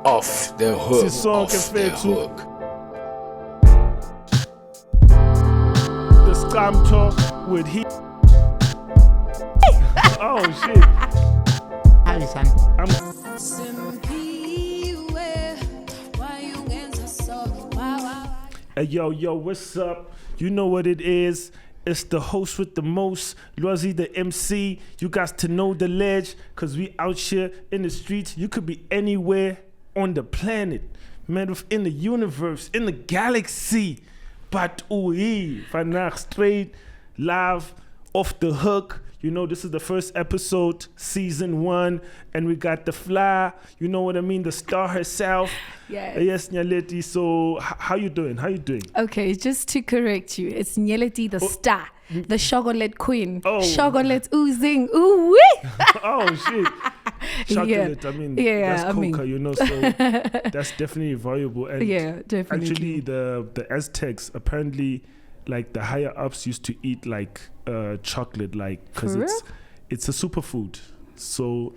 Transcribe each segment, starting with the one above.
Off the hook. Off the hook. The Scamtho with Hiddy. Oh shit. Hi, son. Hey, yo, what's up? You know what it is. It's the host with the most, Lwazi the MC. You guys to know the ledge, cause we out here in the streets. You could be anywhere on the planet, man, within the universe, in the galaxy. But vandaag straight, live, off the hook. You know, this is the first episode, season 1, and we got the fly, you know what I mean, the star herself. Yes, Nyeleti. So, how you doing? Okay, just to correct you, it's Nyeleti The Star, the chocolate queen. Oh. Chocolate oozing, ooh wee. Oh, shit. Chocolate, yeah. I mean, that's coca, you know, so that's definitely valuable. And yeah, definitely. Actually, the Aztecs, apparently, like the higher ups used to eat like chocolate, like, because it's a superfood. So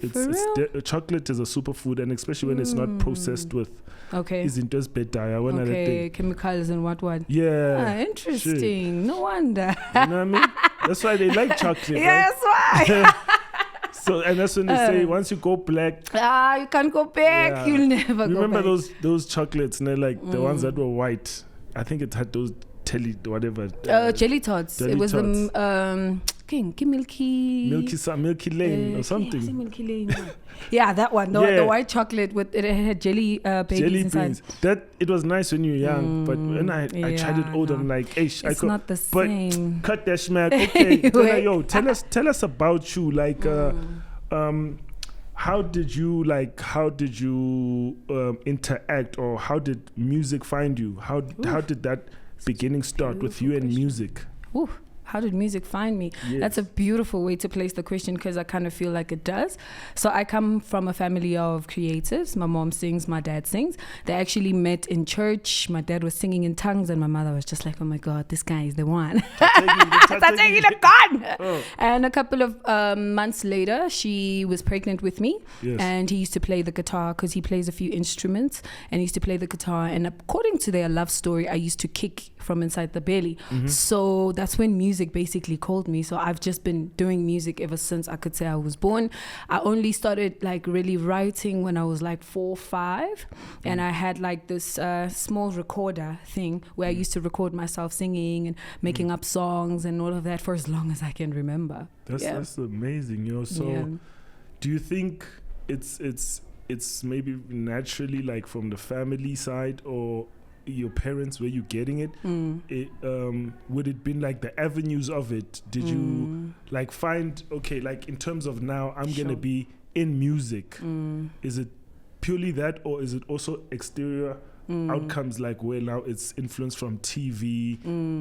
chocolate is a superfood, and especially when it's not processed with izinto ezibhedayo, chemicals and what. Yeah. Interesting. Shit. No wonder. You know what I mean? That's why they like chocolate. Yeah, right? That's why. So, and that's when they say once you go black, you can't go back. Yeah. You'll never go back. Remember those chocolates, and they're like the ones that were white. I think it had those jelly tots. It was Milky Lane or something. Yeah, Milky Lane. Yeah, that one. The white chocolate with it had jelly babies jelly inside. Beans. That it was nice when you were young, but when I tried it older, I'm like, it's not the same. But cut that schmack. Okay, tell us about you. Like, how did you interact, or how did music find you? How did that beginning start with you and music? Ooh, how did music find me? Yes. That's a beautiful way to place the question, because I kind of feel like it does. So I come from a family of creatives. My mom sings, my dad sings. They actually met in church. My dad was singing in tongues, and my mother was just like, oh my God, this guy is the one. Taking the gun. Oh. And a couple of months later, she was pregnant with me. Yes. And he used to play the guitar, because he plays a few instruments, and he used to play the guitar. And according to their love story, I used to kick from inside the belly. Mm-hmm. So that's when music basically called me. So I've just been doing music ever since I could say I was born. I only started like really writing when I was like 4 or 5, and I had like this small recorder thing where I used to record myself singing and making up songs and all of that for as long as I can remember. That's amazing, you know. So do you think it's maybe naturally like from the family side, or your parents, were you getting it? Would it been like the avenues of it? Did you like find, like in terms of now I'm gonna be in music, is it purely that, or is it also exterior outcomes, like where now it's influenced from TV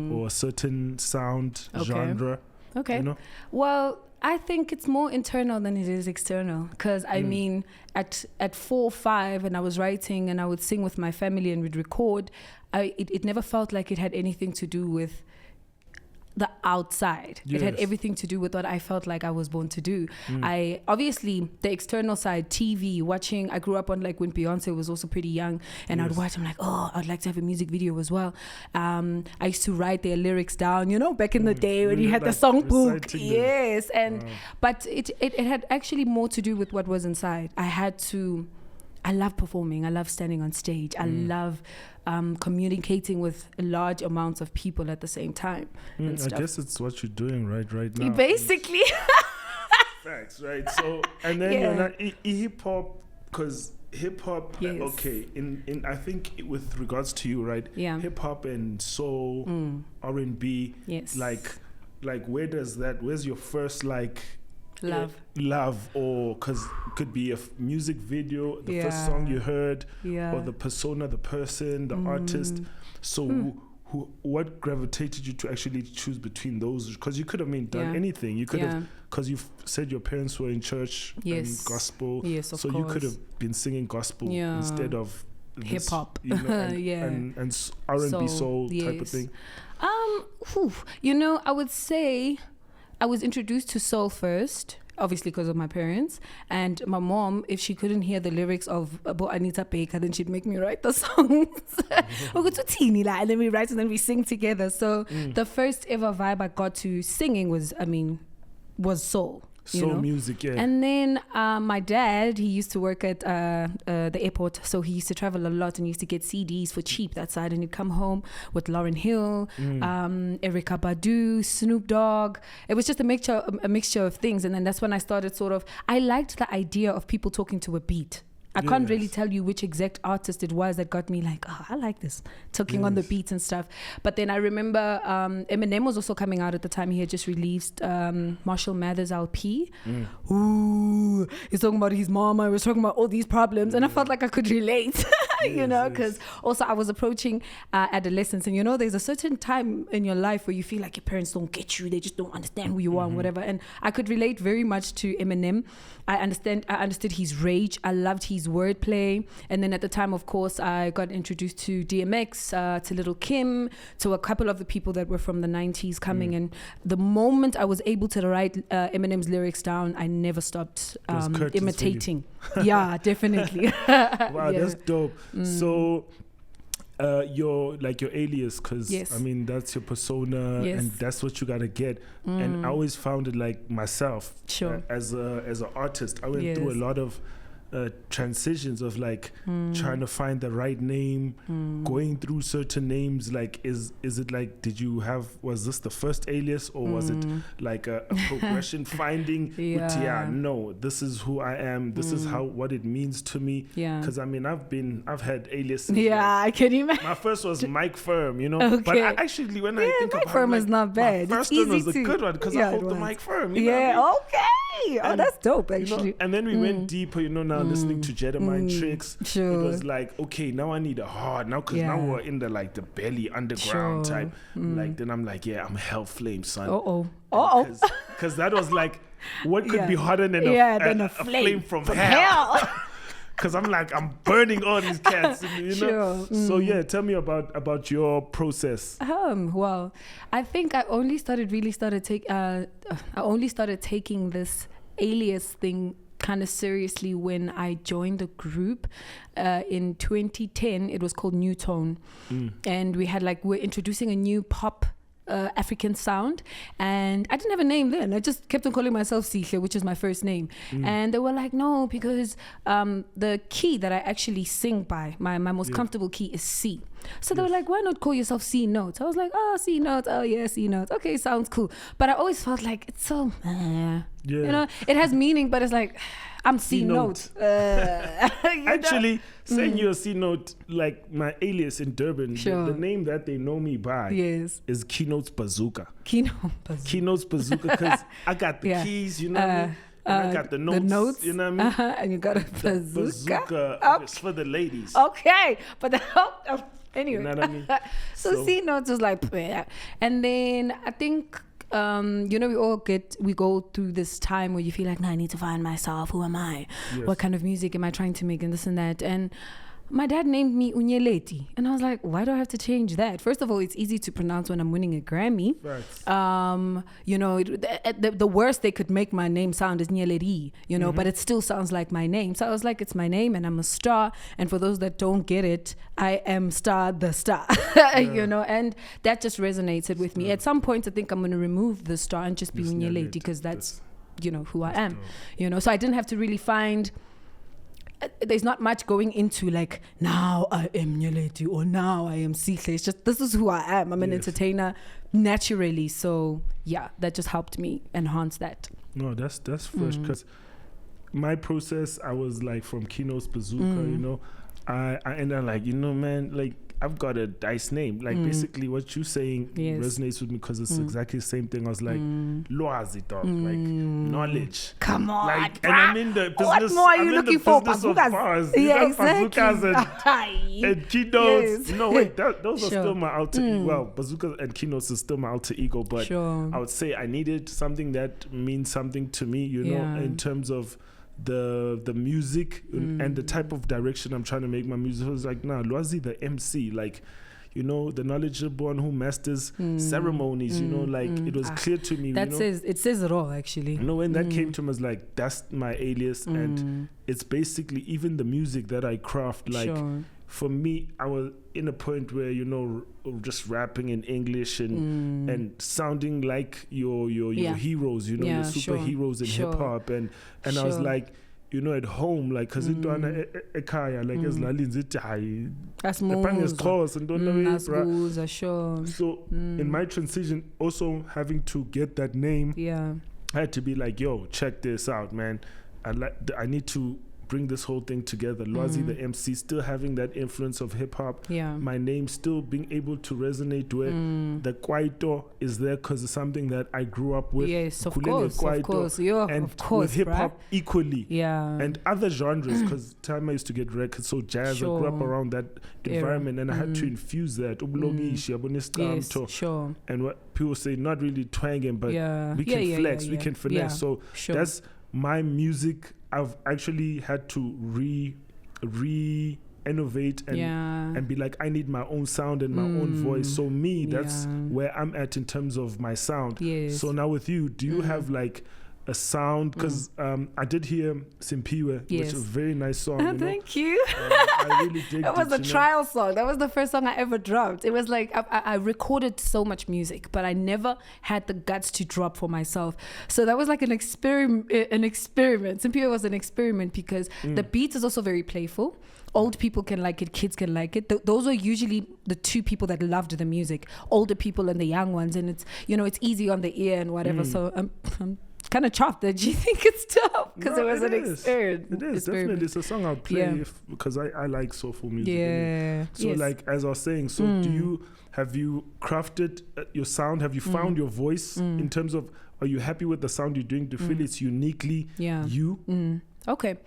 or a certain sound genre? You know? Well, I think it's more internal than it is external, because I mean, at 4 or 5, and I was writing and I would sing with my family and we'd record, it never felt like it had anything to do with the outside. Yes. It had everything to do with what I felt like I was born to do. I obviously, the external side, TV, watching, I grew up on like when Beyonce was also pretty young, and I'd watch, I'm like, I'd like to have a music video as well. I used to write their lyrics down, you know, back in the day when you had the songbook. Yes. And but it had actually more to do with what was inside. I love performing. I love standing on stage. I love communicating with large amounts of people at the same time. I guess it's what you're doing right now. Basically. Facts, right? So, and then you're not hip hop, because hip hop, in I think with regards to you, right? Yeah. Hip hop and soul, R&B, like where's your first like love, or because it could be a music video, the first song you heard, or the persona, the person, the artist. So what gravitated you to actually choose between those? Because you could have done anything. You could have, because you've said your parents were in church and gospel, so you could have been singing gospel instead of hip hop, you know, and R&B soul type of thing. You know, I would say I was introduced to soul first. obviously because of my parents. And my mom, if she couldn't hear the lyrics of Bo Anita Baker, then she'd make me write the songs. And then we write and then we sing together. So the first ever vibe I got to singing was soul. Soul music, yeah. And then my dad, he used to work at the airport, so he used to travel a lot and used to get CDs for cheap that side, and he'd come home with Lauryn Hill, Erykah Badu, Snoop Dogg. It was just a mixture of things. And then that's when I started I liked the idea of people talking to a beat. I can't really tell you which exact artist it was that got me like, oh, I like this, talking on the beats and stuff. But then I remember Eminem was also coming out at the time. He had just released Marshall Mathers LP. Ooh, he's talking about his mama. He was talking about all these problems. And I felt like I could relate, because also I was approaching adolescence. And, there's a certain time in your life where you feel like your parents don't get you. They just don't understand who you are and whatever. And I could relate very much to Eminem. I understood his rage. I loved his wordplay. And then at the time, of course, I got introduced to DMX, to Little Kim, to a couple of the people that were from the 90s coming. And the moment I was able to write Eminem's lyrics down, I never stopped imitating. Yeah, definitely. Wow, that's dope. So your alias, because I mean that's your persona, and that's what you gotta get. And I always found it like myself, as an artist, I went through a lot of transitions of like trying to find the right name, going through certain names. Like, is it like, was this the first alias, or was it like a progression finding? No, this is who I am. This is what it means to me. Because I mean, I've had aliases. I can imagine. My first was Mike Firm, Okay. But actually, when I think Mike about Firm it, is not bad. My first one was a good one because I hope the Mike Firm. Okay. Oh, that's dope, actually. And then we went deeper, now listening to Jedamind Tricks. It was like, okay, now I need a hard, because now we're in the like the belly underground type. Like, then I'm like, I'm Hell Flame, son. Because that was like, what could be hotter than a flame from hell? Because I'm like, I'm burning all these cats, So tell me about your process. Well, I think I only started taking this alias thing kind of seriously when I joined a group in 2010. It was called New Tone, and we're introducing a new pop African sound, and I didn't have a name then. I just kept on calling myself Sihle, which is my first name. And they were like, no, because the key that I actually sing by, my most comfortable key is C. So they were like, why not call yourself C notes? I was like, oh, C notes. Oh yeah, C notes. Okay, sounds cool. But I always felt like it's so it has meaning, but it's like, I'm C note. Actually, saying you're C note, like my alias in Durban, the name that they know me by is Keynotes Bazooka. Keynotes Bazooka, because I got the keys, you know what I mean? And I got the notes, you know what I mean? And you got a bazooka. It's for the ladies. Okay, but anyway. You know what I mean? So C notes was like, and then I think, we go through this time where you feel like, I need to find myself. Who am I? What kind of music am I trying to make, and this and that? And my dad named me Nyeleti, and I was like, why do I have to change that? First of all, it's easy to pronounce when I'm winning a Grammy. The worst they could make my name sound is Nyella D, but it still sounds like my name. So I was like, it's my name, and I'm a star. And for those that don't get it, I am Star the Star, and that just resonated with me. At some point, I think I'm going to remove the star and just be Nyeleti, because that's who I am. So I didn't have to really find. There's not much going into like, now I am Nyeleti or now I am Sihle. It's just, this is who I am. I'm an entertainer naturally. So that just helped me enhance that. No, that's fresh, because my process, I was like from Keynotes Bazooka, I ended up like, man, like I've got a nice name. Like basically what you're saying resonates with me, because it's exactly the same thing. I was like, Loazi, dog, like knowledge. Come on, like, and I'm in the business. What more are you looking for? Bazookas. Exactly. And keynotes. No, wait, those are still my alter ego. Well, bazookas and keynotes is still my alter ego, but I would say I needed something that means something to me, in terms of the music and the type of direction I'm trying to make my music. I was like, Lwazi the MC, like, you know, the knowledgeable one who masters ceremonies, you know, like it was clear to me. That you know? it says it all, actually. You know, when that came to me, I was like, that's my alias. And it's basically even the music that I craft, like, for me, I was in a point where, you know, just rapping in English and sounding like your heroes, you know, your superheroes in hip hop, and I was like, you know, at home, like, cause it done ekaya, like as lalins it high. That's more. So in my transition, also having to get that name, I had to be like, yo, check this out, man. I need to bring this whole thing together. Lwazi the MC still having that influence of hip hop. My name still being able to resonate where the Kwaito is there because it's something that I grew up with. Yes, of course. And of course, with hip hop equally. Yeah. And other genres, because time I used to get records, so jazz, I grew up around that environment, and I had to infuse that. And what people say, not really twanging, but we can flex, we can finesse. So that's my music. I've actually had to re-innovate and be like, I need my own sound and my own voice. So that's where I'm at in terms of my sound. So now with you, do you have like a sound? Because I did hear Simpiwe, which is a very nice song. Thank you. I really dig that was a trial song. That was the first song I ever dropped. It was like I recorded so much music, but I never had the guts to drop for myself. So that was like an experiment. Simpiwe was an experiment because the beat is also very playful. Old people can like it, kids can like it. Those are usually the two people that loved the music, older people and the young ones. And it's, you know, it's easy on the ear and whatever. So I'm kind of chuffed that you think it's dope because it was an experience. It is definitely. It's a song I'll play because I like soulful music. Anyway. So like as I was saying, so have you crafted your sound? Have you found your voice in terms of, are you happy with the sound you're doing? Do you feel it's uniquely you? Okay.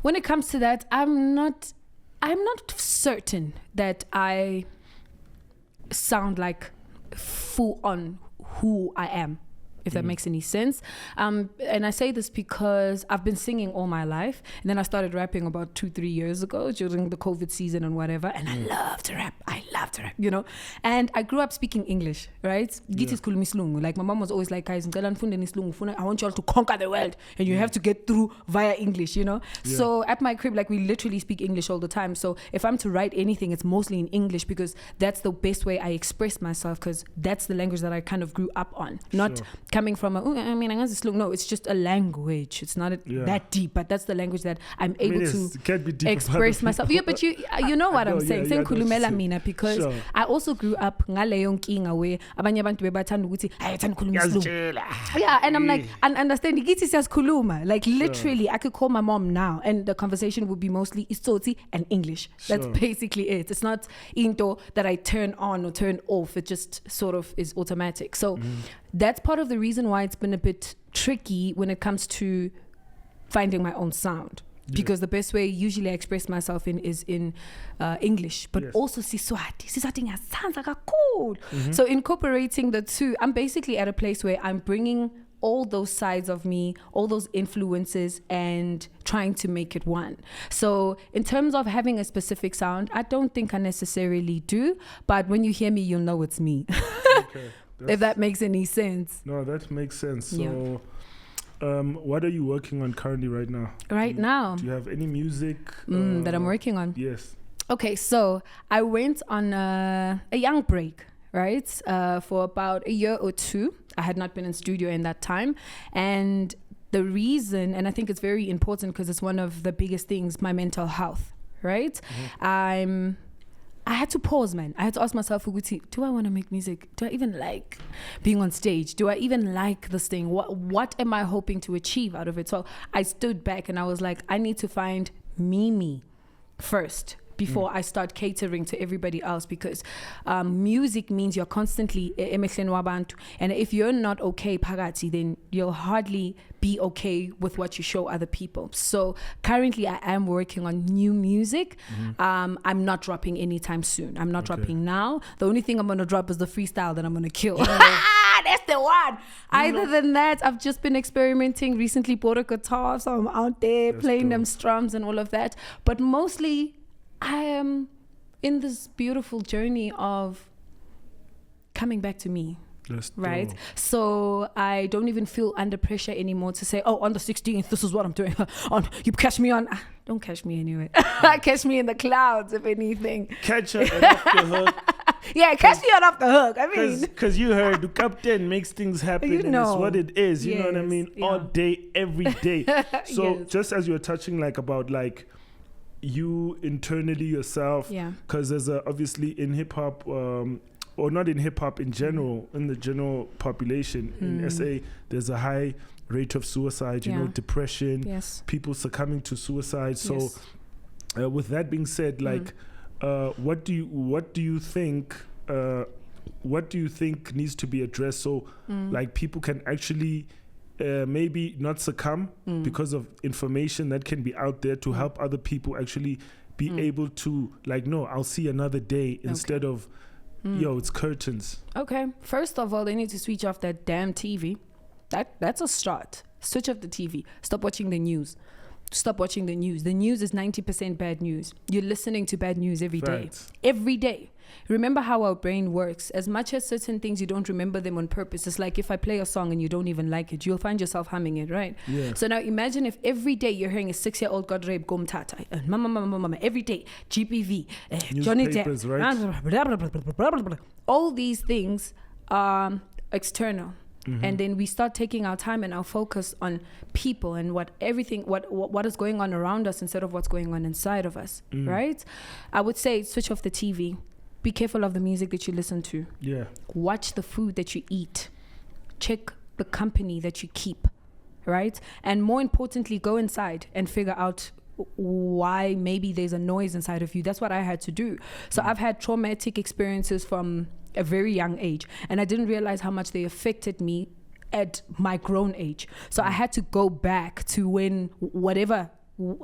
When it comes to that, I'm not certain that I sound like full on who I am, if that makes any sense. And I say this because I've been singing all my life, and then I started rapping about 2-3 years ago during the COVID season and whatever, and I love to rap, you know. And I grew up speaking English, right? Like my mom was always like, guys, I want you all to conquer the world, and you have to get through via English, you know. So at my crib, like, we literally speak English all the time. So if I'm to write anything, it's mostly in English because that's the best way I express myself, because that's the language that I kind of grew up on, not coming from no, it's just a language. It's not that deep, but that's the language that I'm able to express myself. Yeah, but you know what I'm saying. Because I also grew up ngaleyo nkinga where abanye abantu bebathanda ukuthi ayathanda ukukhuluma isiLungu. Yeah, and I'm like, and understand ngithi siyazikhuluma. Like literally, I could call my mom now, and the conversation would be mostly Isotsi and English. That's basically it. It's not into that I turn on or turn off. It just sort of is automatic. So that's part of the reason why it's been a bit tricky when it comes to finding my own sound. Because the best way usually I express myself is in English, but also Siswati. Siswati sounds like a cool. So incorporating the two, I'm basically at a place where I'm bringing all those sides of me, all those influences, and trying to make it one. So in terms of having a specific sound, I don't think I necessarily do, but when you hear me, you'll know it's me. Okay. If that makes any sense. No, that makes sense. So what are you working on currently right now? Do you have any music that I'm working on? Yes. Okay, so I went on a young break, right? For about a year or two. I had not been in studio in that time. And the reason, and I think it's very important because it's one of the biggest things, my mental health, right? I had to pause, man. I had to ask myself, do I want to make music? Do I even like being on stage? Do I even like this thing? What am I hoping to achieve out of it? So I stood back and I was like, I need to find me first before I start catering to everybody else, because music means you're constantly emehleni wabantu, and if you're not okay phakathi, then you'll hardly be okay with what you show other people. So currently I am working on new music. I'm not dropping anytime soon. I'm not dropping now. The only thing I'm going to drop is the freestyle that I'm going to kill. That's the one. Other than that, I've just been experimenting. Recently bought a guitar, so I'm out there playing them strums and all of that. But mostly I am in this beautiful journey of coming back to me. Right? So I don't even feel under pressure anymore to say, oh, on the 16th, this is what I'm doing. You catch me on... Don't catch me anyway. Catch me in the clouds, if anything. Catch her and off the hook. Yeah, catch me on off the hook. I mean... Because you heard the captain makes things happen. You know. And it's what it is. You know what I mean? Yeah. All day, every day. So just as you were touching like about like you internally yourself. Yeah. Because there's obviously in hip-hop... or not in hip-hop in general, in the general population. In SA, there's a high rate of suicide, you know, depression, people succumbing to suicide. So with that being said, like, what do you think needs to be addressed so like people can actually maybe not succumb because of information that can be out there to help other people actually be able to like, no, I'll see another day instead of yo, it's curtains. Okay. First of all, they need to switch off that damn TV. That's a start. Switch off the TV. Stop watching the news. Stop watching the news. The news is 90% bad news. You're listening to bad news every day. Every day. Remember how our brain works. As much as certain things, you don't remember them on purpose. It's like if I play a song and you don't even like it, you'll find yourself humming it, right? Yeah. So now imagine if every day you're hearing a 6-year-old got raped, Gomtata, mama, every day, GPV, Johnny Depp, right? All these things are external. And then we start taking our time and our focus on people and what is going on around us instead of what's going on inside of us, right? I would say switch off the TV. Be careful of the music that you listen to. Yeah. Watch the food that you eat. Check the company that you keep, right? And more importantly, go inside and figure out why maybe there's a noise inside of you. That's what I had to do. So I've had traumatic experiences from a very young age, and I didn't realize how much they affected me at my grown age. So I had to go back to when whatever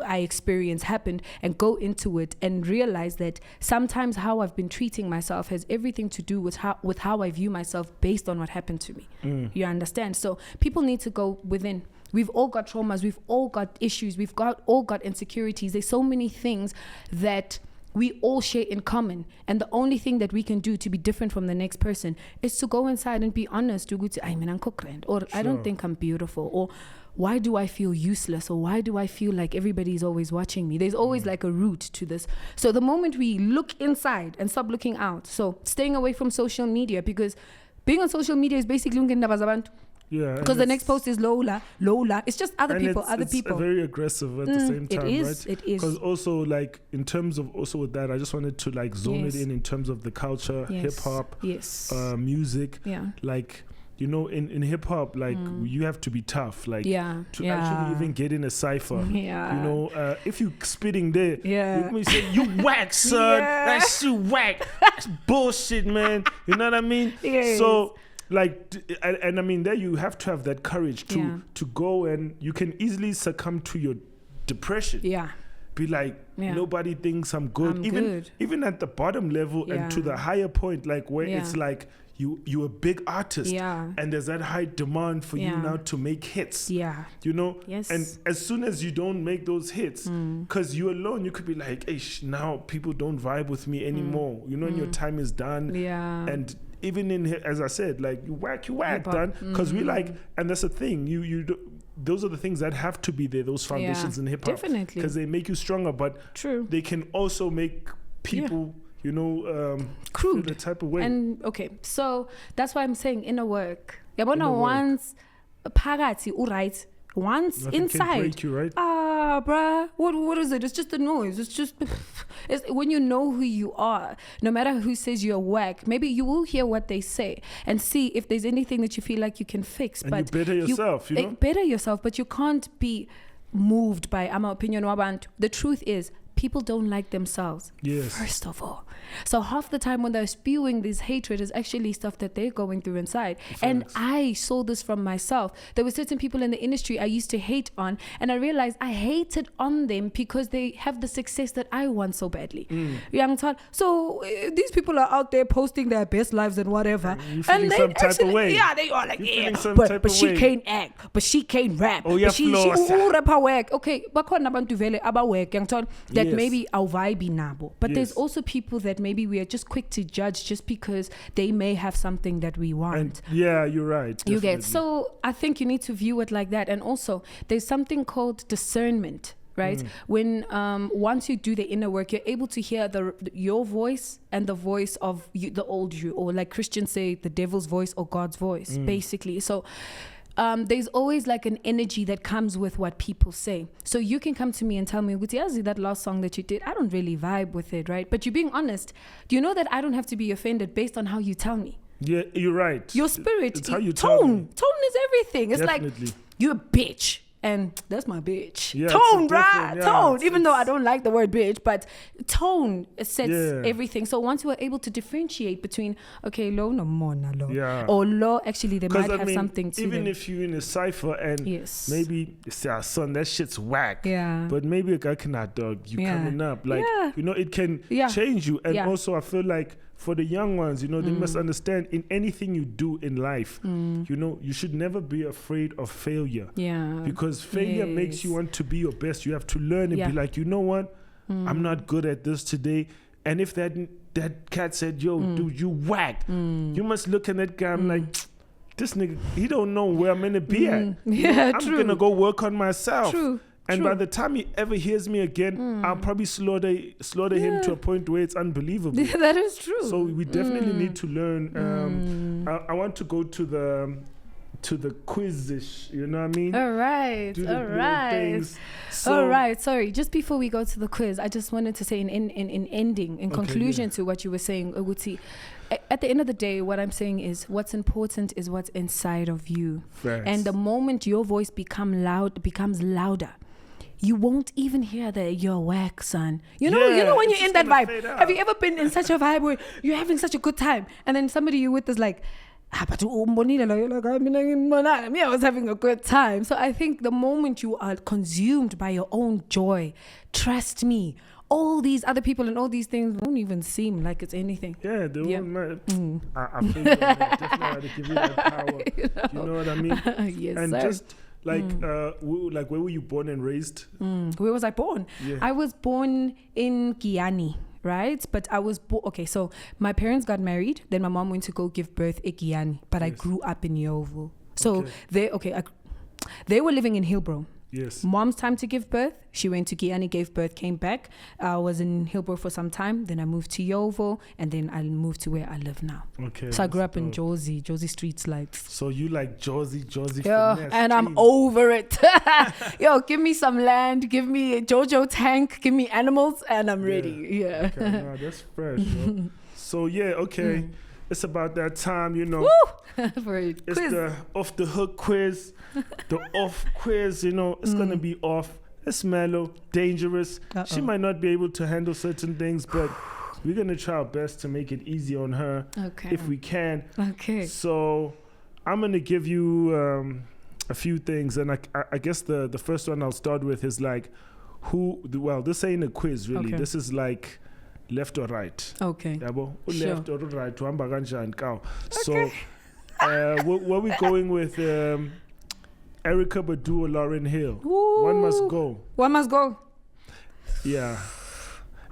I experienced happened and go into it and realize that sometimes how I've been treating myself has everything to do with how I view myself based on what happened to me. You understand? So people need to go within. We've all got traumas. We've all got issues. We've all got insecurities. There's so many things that we all share in common. And the only thing that we can do to be different from the next person is to go inside and be honest. To go to, I don't think I'm beautiful, or why do I feel useless, or why do I feel like everybody's always watching me? There's always like a root to this. So the moment we look inside and stop looking out, so staying away from social media, because being on social media is basically yeah, because the next post is Lola. It's just other people. It's very aggressive at the same time, right? It is. Because also, like, in terms of also with that, I just wanted to like zone it in terms of the culture, hip hop, music. Yeah. Like, you know, in hip hop, like you have to be tough, like to actually even get in a cipher. Yeah. You know, if you spitting there, you can say you whack, son. That's you whack. That's bullshit, man. You know what I mean? Yes. So. Like, and I mean, there you have to have that courage to go, and you can easily succumb to your depression. Yeah. Be like, nobody thinks I'm good. Even at the bottom level and to the higher point, like where it's like you're a big artist, and there's that high demand for you now to make hits. Yeah. You know? Yes. And as soon as you don't make those hits, because you alone, you could be like, hey, now people don't vibe with me anymore. You know, and your time is done. Yeah. And even in, as I said, like you whack, done. Because we like, and that's the thing, you do, those are the things that have to be there, those foundations in hip hop. Definitely. Because they make you stronger, but they can also make people, you know, crude the type of way. And okay, so that's why I'm saying inner work. Once pagati, right? Once nothing inside, can break you, right? Bruh, what is it? It's just a noise. It's when you know who you are, no matter who says you're whack, maybe you will hear what they say and see if there's anything that you feel like you can fix. And but you better yourself, you know? Better yourself, but you can't be moved by my opinion. The truth is, people don't like themselves. Yes. First of all. So half the time when they're spewing this hatred is actually stuff that they're going through inside. Thanks. And I saw this from myself. There were certain people in the industry I used to hate on, and I realized I hated on them because they have the success that I want so badly. So these people are out there posting their best lives and whatever. And they some type of way. Yeah, they are like, but she can't act, but she can't rap. Oh, yeah, she rap her work. Okay, but nabantu vele aba work that maybe our vibe nabo. But there's also people that maybe we are just quick to judge just because they may have something that we want. And yeah, you're right. Definitely. You get. So I think you need to view it like that. And also there's something called discernment. Right? When once you do the inner work, you're able to hear your voice and the voice of the old you, or like Christians say, the devil's voice or God's voice, basically. So there's always like an energy that comes with what people say. So you can come to me and tell me, Gutiazi, that last song that you did, I don't really vibe with it, right? But you're being honest. Do you know that I don't have to be offended based on how you tell me? Yeah, you're right. Your spirit, it's how you tone is everything. It's Definitely. like, you're a bitch. And that's my bitch. Yeah, tone, bruh. Tone. Even though I don't like the word bitch, but tone sets everything. So once you are able to differentiate between, okay, lo no more na lo. Yeah. Or lo, actually, they might have something to even them. if you're in a cipher and maybe you say, son, that shit's whack. Yeah. But maybe a guy cannot, dog. You coming up. Like, it can change you. And also, I feel like for the young ones, they must understand in anything you do in life, you should never be afraid of failure. Yeah. Because failure makes you want to be your best. You have to learn and be like, you know what? I'm not good at this today. And if that cat said, yo, dude, you whack, you must look at that guy. I'm like, this nigga, he don't know where I'm going to be at. Yeah, I'm going to go work on myself. True. And by the time he ever hears me again, I'll probably slaughter him to a point where it's unbelievable. That is true. So we definitely need to learn. I want to go to the quiz-ish, you know what I mean? All right. Things. So, all right. Sorry. Just before we go to the quiz, I just wanted to say in conclusion to what you were saying, Uguti. At the end of the day, what I'm saying is what's important is what's inside of you. Yes. And the moment your voice becomes louder, you won't even hear the "you're whack, son." You know when you're in that vibe. Have you ever been in such a vibe where you're having such a good time, and then somebody you're with is like, but you're like, I was having a good time. So I think the moment you are consumed by your own joy, trust me, all these other people and all these things won't even seem like it's anything. Yeah, they won't matter. I feel that definitely to give you that power. You know what I mean? Yes, and sir. Just like, where were you born and raised? Where was I born? Yeah. I was born in Guyana, right? But I was okay. So my parents got married. Then my mom went to go give birth in Guyana, but I grew up in Yeovil. So they were living in Hillbrow. Yes. Mom's time to give birth, she went to Guyana, gave birth, came back. I was in Hillbrow for some time. Then I moved to Yeovil, and then I moved to where I live now. Okay. So I grew up in Josie streets, like. So you like Josie? Yeah, and I'm over it. Yo, give me some land, give me a JoJo tank, give me animals, and I'm ready. Yeah. Okay, no, that's fresh. Bro. So okay. It's about that time, For a it's quiz. the off the hook quiz. The off quiz, it's gonna be off. It's mellow, dangerous. She might not be able to handle certain things, but we're gonna try our best to make it easy on her if we can. Okay. So I'm gonna give you a few things, and I guess the first one I'll start with is like this ain't a quiz really. Okay. This is like left or right. Okay. Left or right. So what we going with Erykah Badu or Lauryn Hill? Ooh. One must go. go. Yeah.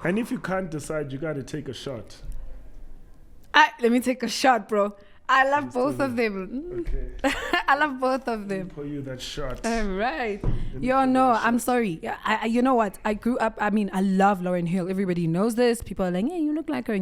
And if you can't decide, you got to take a shot. Let me take a shot, bro. I love both of them. Okay. I love both of them. Pour you that shot. All right. I'm sorry. You know what? I grew up, I love Lauryn Hill. Everybody knows this. People are like, yeah, you look like her.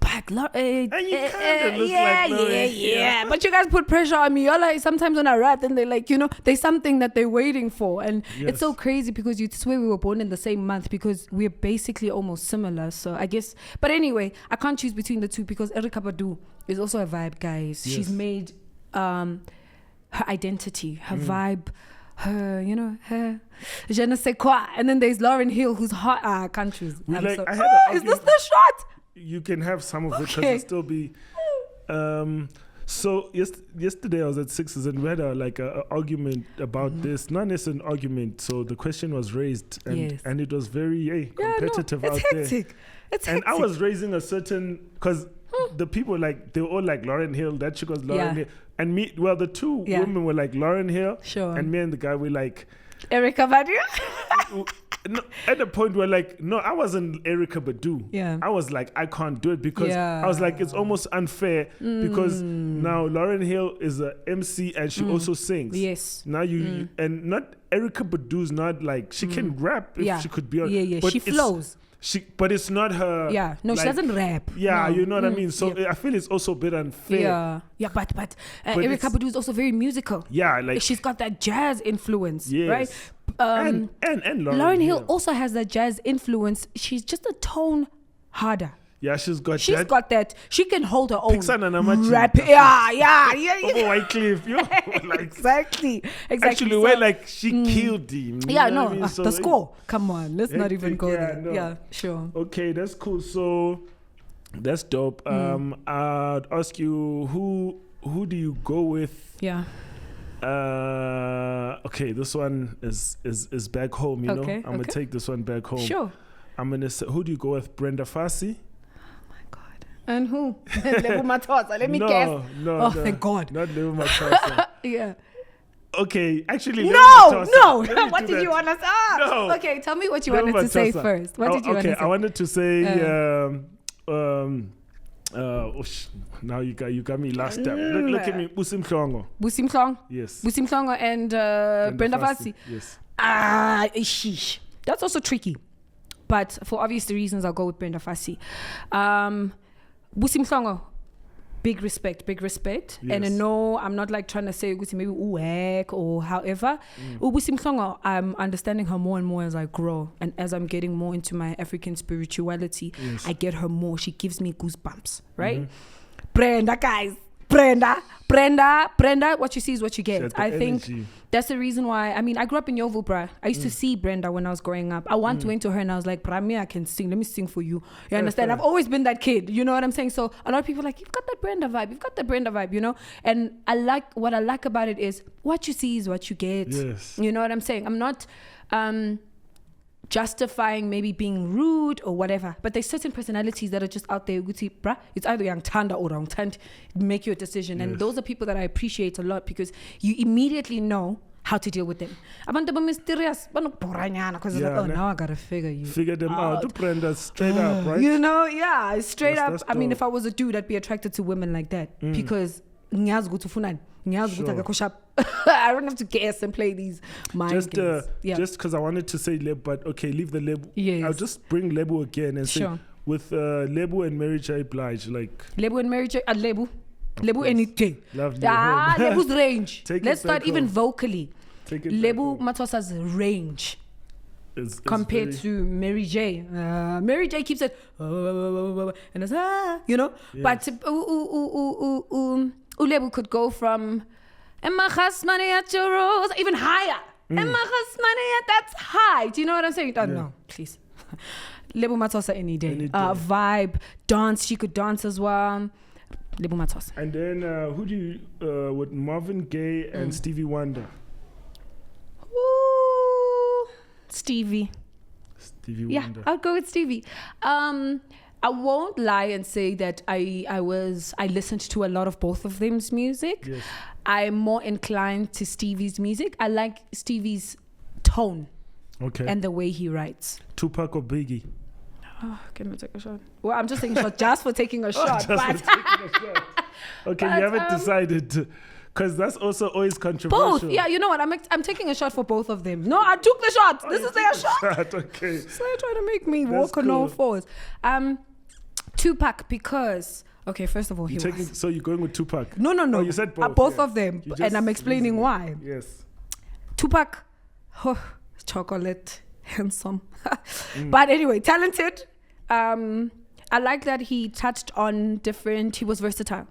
But and you kind of look like Lauryn. Yeah. But you guys put pressure on me. You're like, sometimes when I rap, then they're like, there's something that they're waiting for. And it's so crazy because you'd swear we were born in the same month because we're basically almost similar. So I guess, but anyway, I can't choose between the two because Erykah Badu is also a vibe, guys. Yes. She's made her identity, her vibe, her, her je ne sais quoi. And then there's Lauryn Hill, who's hot. I can't choose. Is this the shot? You can have some of it because it'll still be. So yesterday I was at Sixes and we had a argument about this. Not necessarily an argument. So the question was raised and it was very competitive out hectic. there. It's and hectic. I was raising a certain because the people they were all like Lauryn Hill. That chick was Lauryn Hill, and me. Well, the two women were like Lauryn Hill, sure, and me and the guy were like Erykah Badu. at the point where like, no, I wasn't Erykah Badu. Yeah. I was like, I can't do it because I was like, it's almost unfair because now Lauryn Hill is a MC and she also sings. Yes. Now you and not Erykah Badu's not like she can rap if she could be on. Yeah. But she flows. But it's not her. Yeah, no, like, she doesn't rap. Yeah, no. You know what I mean. So I feel it's also a bit unfair. Yeah, but Erykah Badu is also very musical. Yeah, like she's got that jazz influence, right? And Lauryn Hill also has that jazz influence. She's just a tone harder. Yeah, she's got that. She can hold her own. Rap. Yeah. Oh, Wycliffe. Like, exactly. Actually, so, where like she killed him. Yeah, no. I mean? So, the score. Come on, let's not even go there. No. Yeah, sure. Okay, that's cool. So that's dope. I'd ask you who do you go with? Yeah. Okay, this one is back home. You know, I'm gonna take this one back home. Sure. I'm gonna say, who do you go with? Brenda Fassie. And who? Lebo Mathosa. Let me guess. No. Thank God. Not Lebo Mathosa. Yeah. Okay, actually, No. What did you want to say? No. Okay, tell me what you wanted to say first. What did you want to say? Okay, I wanted to say, now you got me last time. Look at me, Busi Mhlongo. Busi Mhlongo? Yes. Busi Mhlongo and Brenda Fassie. Yes. Sheesh. That's also tricky. But for obvious reasons, I'll go with Brenda Fassie. Busi Mhlongo, big respect. Yes. And no, I'm not like trying to say maybe uwek or however. Busi Mhlongo, I'm understanding her more and more as I grow and as I'm getting more into my African spirituality. Yes. I get her more. She gives me goosebumps, right? Brenda, guys. Brenda, what you see is what you get. I think that's the reason why. I mean, I grew up in Yeovil, bruh. I used to see Brenda when I was growing up. I once went to her and I was like, Brami, I can sing. Let me sing for you. You understand? I've always been that kid. You know what I'm saying? So a lot of people are like, you've got that Brenda vibe, you know? And what I like about it is what you see is what you get. Yes. You know what I'm saying? I'm not justifying maybe being rude or whatever, but there's certain personalities that are just out there. Bruh, it's either young tanda or wrong tanda. Make your decision. And those are people that I appreciate a lot because you immediately know how to deal with them. Abantu mysterious, because now I gotta figure them out. Brenda, straight up, right? You know, straight up. I mean, if I was a dude, I'd be attracted to women like that because Sure. I don't have to guess and play these mind games. Just because I wanted to say Lebo, but okay, leave the Lebo. Yes. I'll just bring Lebo again and say with Lebo and Mary J. Blige, like Lebo and Mary J. Lebo anything. Lovely. Lebu's range. Let's start even vocally. Lebo Mathosa's range. Compared to Mary J. Mary J keeps it and it's you know. Yes. But Lebo could go from even higher. That's high. Do you know what I'm saying? No, please. Lebo Mathosa any day. Vibe, dance. She could dance as well. Lebo Mathosa. And then who do you with Marvin Gaye and Stevie Wonder? Stevie Wonder. Yeah, I'll go with Stevie. I won't lie and say that I listened to a lot of both of them's music. Yes. I'm more inclined to Stevie's music. I like Stevie's tone. Okay. And the way he writes. Tupac or Biggie? Oh, can we take a shot? Well, I'm just taking a shot just for taking a shot. Okay, but, you haven't decided because that's also always controversial. Both, yeah. You know what? I'm taking a shot for both of them. No, I took the shot. This is their shot. Okay. So you're trying to make me walk on all fours. Tupac because first of all, so you're going with Tupac? No. Oh, you said both. Both of them, and I'm explaining why. Yes. Tupac, chocolate, handsome, but anyway, talented. I like that he touched on different. He was versatile.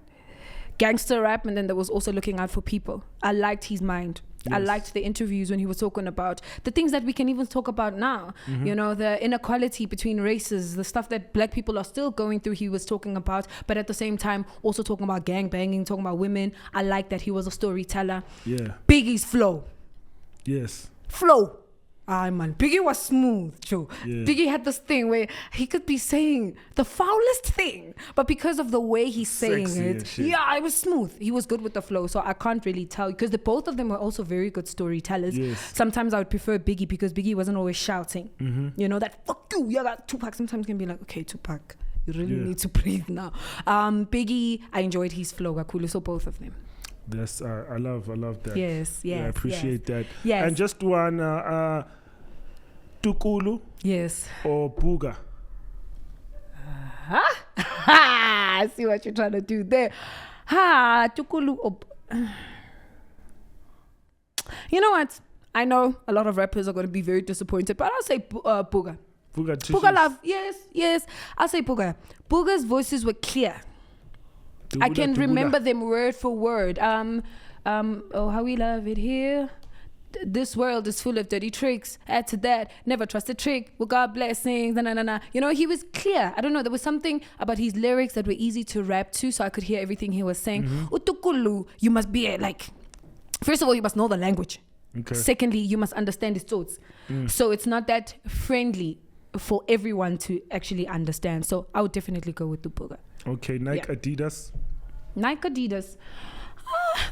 Gangster rap, and then there was also looking out for people. I liked his mind. Yes. I liked the interviews when he was talking about the things that we can even talk about now. You know, the inequality between races, the stuff that black people are still going through, he was talking about, but at the same time also talking about gang banging, talking about women. I like that he was a storyteller. Yeah. Biggie's flow. Yes. Flow. man, Biggie was smooth, Joe. Yeah. Biggie had this thing where he could be saying the foulest thing, but because of the way he's saying it, it was smooth. He was good with the flow, so I can't really tell, because both of them were also very good storytellers. Yes. Sometimes I would prefer Biggie because Biggie wasn't always shouting. Mm-hmm. You know, that fuck you, yeah, that Tupac sometimes can be like, okay, Tupac, you really need to breathe now. Biggie, I enjoyed his flow, Kakulu, so both of them. Yes, I love that. Yes, I appreciate that. Yes. And just one, Tukulu. Yes. Or Buga. I see what you're trying to do there. Tukulu or... You know what? I know a lot of rappers are going to be very disappointed, but I'll say Buga. Buga love. Yes. I'll say Buga. Buga's voices were clear. I can remember them word for word. Oh, how we love it here. This world is full of dirty tricks. Add to that, never trust a trick. With God blessings, na. You know, he was clear. I don't know. There was something about his lyrics that were easy to rap to, so I could hear everything he was saying. Utukulu, you must be like, first of all, you must know the language. Okay. Secondly, you must understand his thoughts. So it's not that friendly for everyone to actually understand. So I would definitely go with Tupuga. Okay, Nike, Adidas. Nike, Adidas.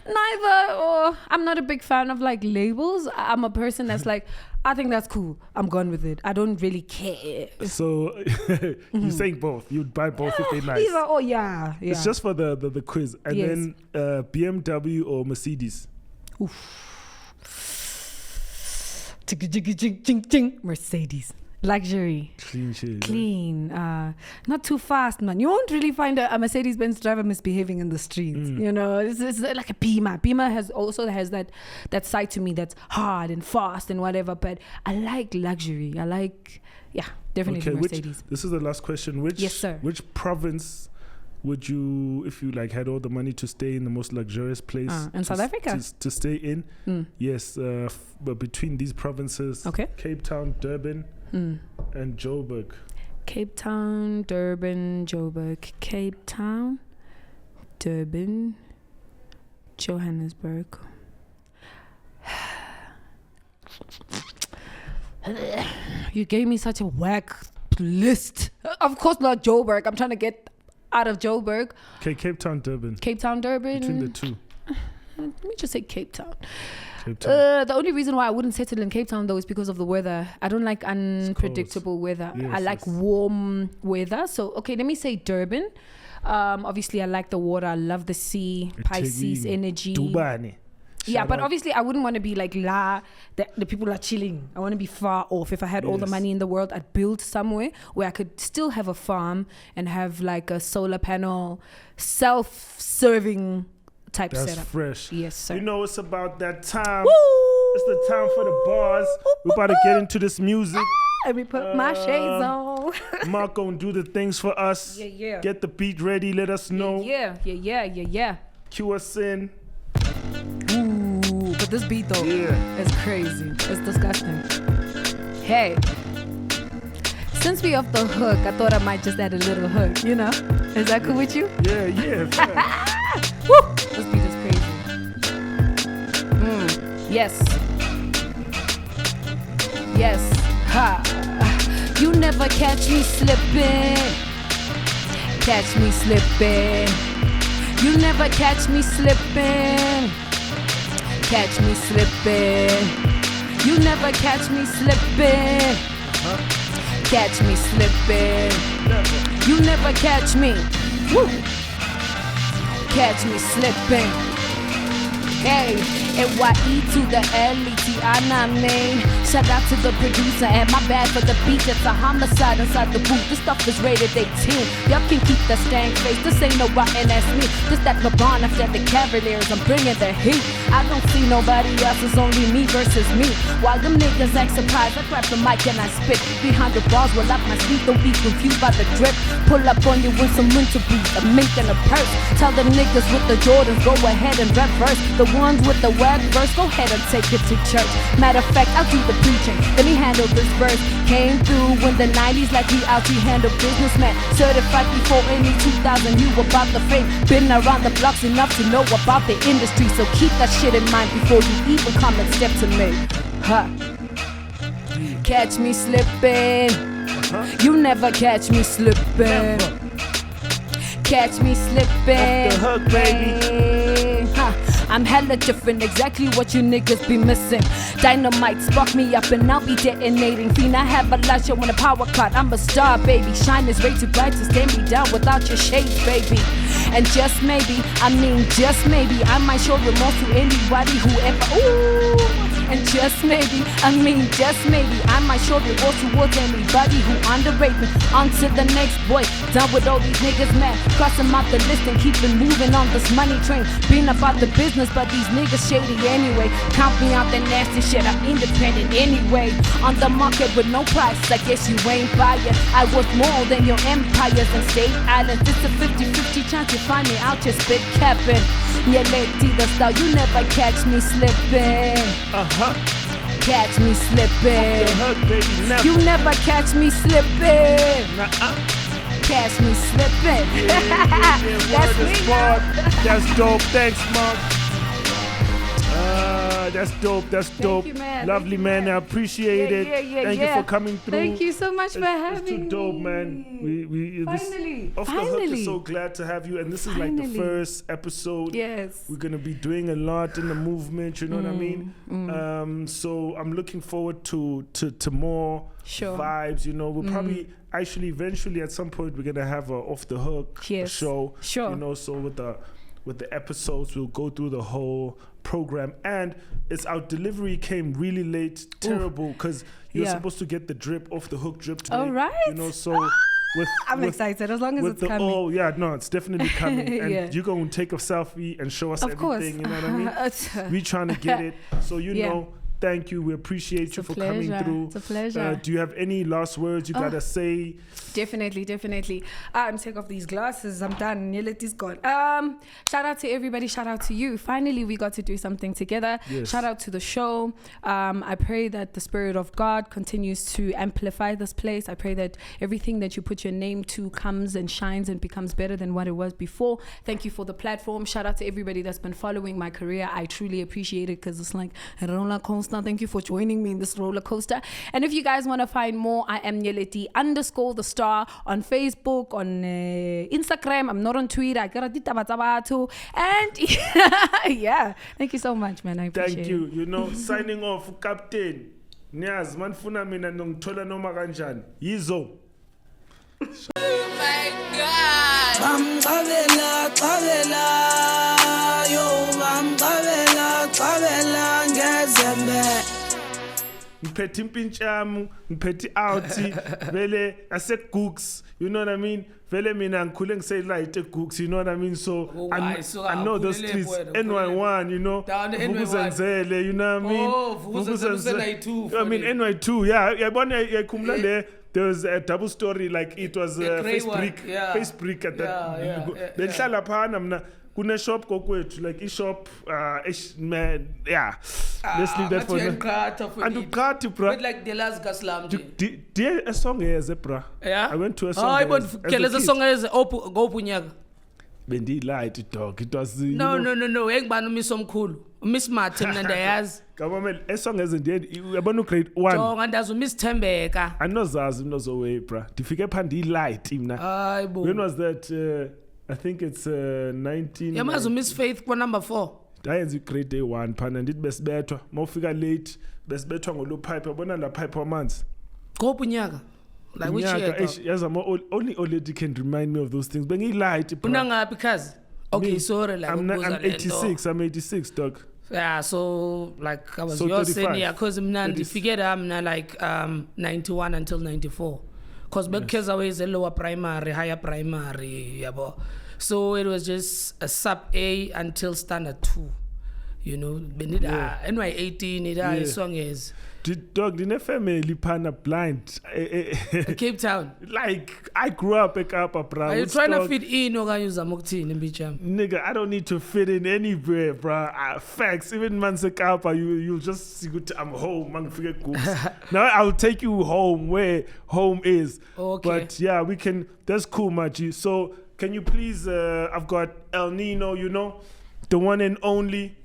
Neither. Or I'm not a big fan of like labels. I'm a person that's like, I think that's cool. I'm gone with it. I don't really care. So you're saying both. You'd buy both if they're nice. Either, yeah. It's just for the quiz. And then BMW or Mercedes. Oof. Mercedes. Luxury. Clean shit. Clean. Not too fast, man. You won't really find a Mercedes-Benz driver misbehaving in the streets. You know, it's like a Beamer. Beamer has that side to me that's hard and fast and whatever. But I like luxury. I like, definitely Mercedes. This is the last question. Yes, sir. Which province would you, if you like had all the money to stay in the most luxurious place in South Africa to stay in? Yes, but between these provinces, Cape Town, Durban, and Joburg. Cape Town, Durban, Joburg. Cape Town, Durban, Johannesburg. You gave me such a whack list. Of course not Joburg. I'm trying to get out of Joburg. Okay, Cape Town, Durban. Cape Town, Durban. Between the two. Let me just say Cape Town. The only reason why I wouldn't settle in Cape Town though is because of the weather. I don't like unpredictable weather. Yes, I like warm weather. So okay, let me say Durban. Obviously I like the water. I love the sea. Pisces energy. Dubani. Yeah, but obviously I wouldn't want to be like the people are chilling. I want to be far off. If I had all the money in the world, I'd build somewhere where I could still have a farm and have like a solar panel, self-serving type That's setup. Fresh. Yes, sir. You know, it's about that time. Woo! It's the time for the bars. We're about to get into this music. Let me put my shades on. Mark gonna do the things for us. Yeah. Get the beat ready. Let us know. Yeah. Cue us in. Ooh, but this beat though is crazy. It's disgusting. Hey. Since we off the hook, I thought I might just add a little hook, you know? Is that cool with you? Yeah. Woo! This beat is crazy. Yes. Ha. You never catch me slipping. Catch me slipping. You never catch me slipping. Catch me slipping. You never catch me slipping. Catch me slipping. You never catch me. Woo. Catch me slipping. Hey, NYE to the LET, I mean. Shout out to the producer and my bad for the beat. It's a homicide inside the booth. This stuff is rated 18. Y'all can keep that stank face. This ain't no rotten ass me. This that LeBron after the Cavaliers. I'm bringing the heat. I don't see nobody else. It's only me versus me. While them niggas act surprised, I grab the mic and I spit. Behind the bars, roll up my sleeve. Don't be confused by the drip. Pull up on you with some winter boots, a mink and a purse. Tell them niggas with the Jordans, go ahead and reverse. The ones with the wag verse, go ahead and take it to church. Matter of fact, I'll do the preaching. Let me handle this verse. Came through in the 90s like we out to handle businessman. Certified before any 2000, you about the fame. Been around the blocks enough to know about the industry. So keep that shit in mind before you even come and step to me. catch me slipping. You never catch me slipping. Catch me slipping. Off the hook, baby. I'm hella different, exactly what you niggas be missing. Dynamite spark me up and I'll be detonating. Fiend, I have a light show on a power cut. I'm a star, baby. Shine is way too bright to stand me down without your shades, baby. And just maybe, just maybe, I might show remorse to anybody who ever. Ooh. And just maybe, just maybe, I might show remorse towards anybody who underrate me. On to the next boy, done with all these niggas, man. Cross them out the list and keep it moving on this money train. Been about the business, but these niggas shady anyway. Count me out the nasty shit, I'm independent anyway. On the market with no price, I guess you ain't buying. I worth more than your empires and state islands. It's a 50-50 chance to find me out, just spit capping. Nyeleti The Star, you never catch me slipping. Catch me slipping. You never catch me slipping. Catch me slipping. That's me. That's dope. Thanks, Mark. That's dope. That's dope. Thank you, man. Lovely, man. I appreciate it. Thank you for coming through. Thank you so much for having me. It's too dope, man. Finally. Off the Hook is so glad to have you. And this is like the first episode. Yes. We're going to be doing a lot in the movement, you know what I mean? So I'm looking forward to more vibes, you know. We'll probably actually eventually at some point we're going to have a Off the Hook show. Sure. You know, so with the episodes, we'll go through the whole program, and it's our delivery came really late, terrible, because you're supposed to get the drip Off the Hook drip today. All right. You know, so I'm excited as long as it's coming. Oh yeah, no, it's definitely coming. And you're going to take a selfie and show us everything. You know what I mean? We trying to get it. So you know. Thank you. We appreciate you for coming through. It's a pleasure. Do you have any last words you gotta say? Definitely. I'm take off these glasses. I'm done. Nyeleti's gone. Shout out to everybody. Shout out to you. Finally, we got to do something together. Yes. Shout out to the show. I pray that the Spirit of God continues to amplify this place. I pray that everything that you put your name to comes and shines and becomes better than what it was before. Thank you for the platform. Shout out to everybody that's been following my career. I truly appreciate it because it's like a roller coaster. Thank you for joining me in this roller coaster. And if you guys want to find more, I am Nyeleti _the Star on Facebook, on Instagram. I'm not on Twitter. I got a ditabatsabato. And yeah, thank you so much, man. I appreciate it. Thank you. You know, signing off, Captain. Nyaz, manfuna mina nongithola noma kanjani. Yizo. Oh my God. Ngiphethe impintshami, ngiphethe outi, vele ase Gooks, you know what I mean? Vele mina ngikhule ngiselight eGooks, you know what I mean? So I know those streets, NY1, you know, Vukuzenzele, you know what I mean? Oh, Vukuzenzele, I mean NY2, yeah, yabona le. There was a double story, like it was face brick at that. Benhlala phana mina kune shop kokwethu, like shop man, yeah. Let's leave that for now. And ukati, bro. But like the last gaslam. Do a song as a bro? Yeah. I went to a song. Oh, but a song as go punyaga. Bendi light dog. It was no. Engbanu misomkhulu. Miss Martin and Ayaz. Government a song as in the end. Yabona grade 1. Jong and as Miss Tembeka. Anozazi way, bro. Difike phandi light imna. When was that? I think it's 19. Yamazu Miss Faith kwa number 4. Dayenza grade day 1 phana ndithi besibethwa. Mawufika late besibethwa ngolo pipe. Yabona la pipe wamanzi. Go punyaka. Like which year? Yes, only lady can remind me of those things. Bengi light. Punanga because okay, sorry, like I'm 86. I'm 86, dog. Yeah, so like I was so your 35. senior, cause I'm forget I'm like 91 until 94. Cause because I was a lower primary, higher primary, yabo. So it was just a sub A until standard 2. You know, NY 18 it song is. Dog, the family pana blind. Cape Town. Like I grew up at Kapa, bro. Are you trying to fit in or use a mukti in Bicham? Nigga, I don't need to fit in anywhere, bro. Facts. Even Manse Kapa, you just see good. I'm home. Man, forget goods. Now I'll take you home where home is. Okay. But yeah, we can. That's cool, Maji. So can you please? I've got El Nino. You know, the one and only.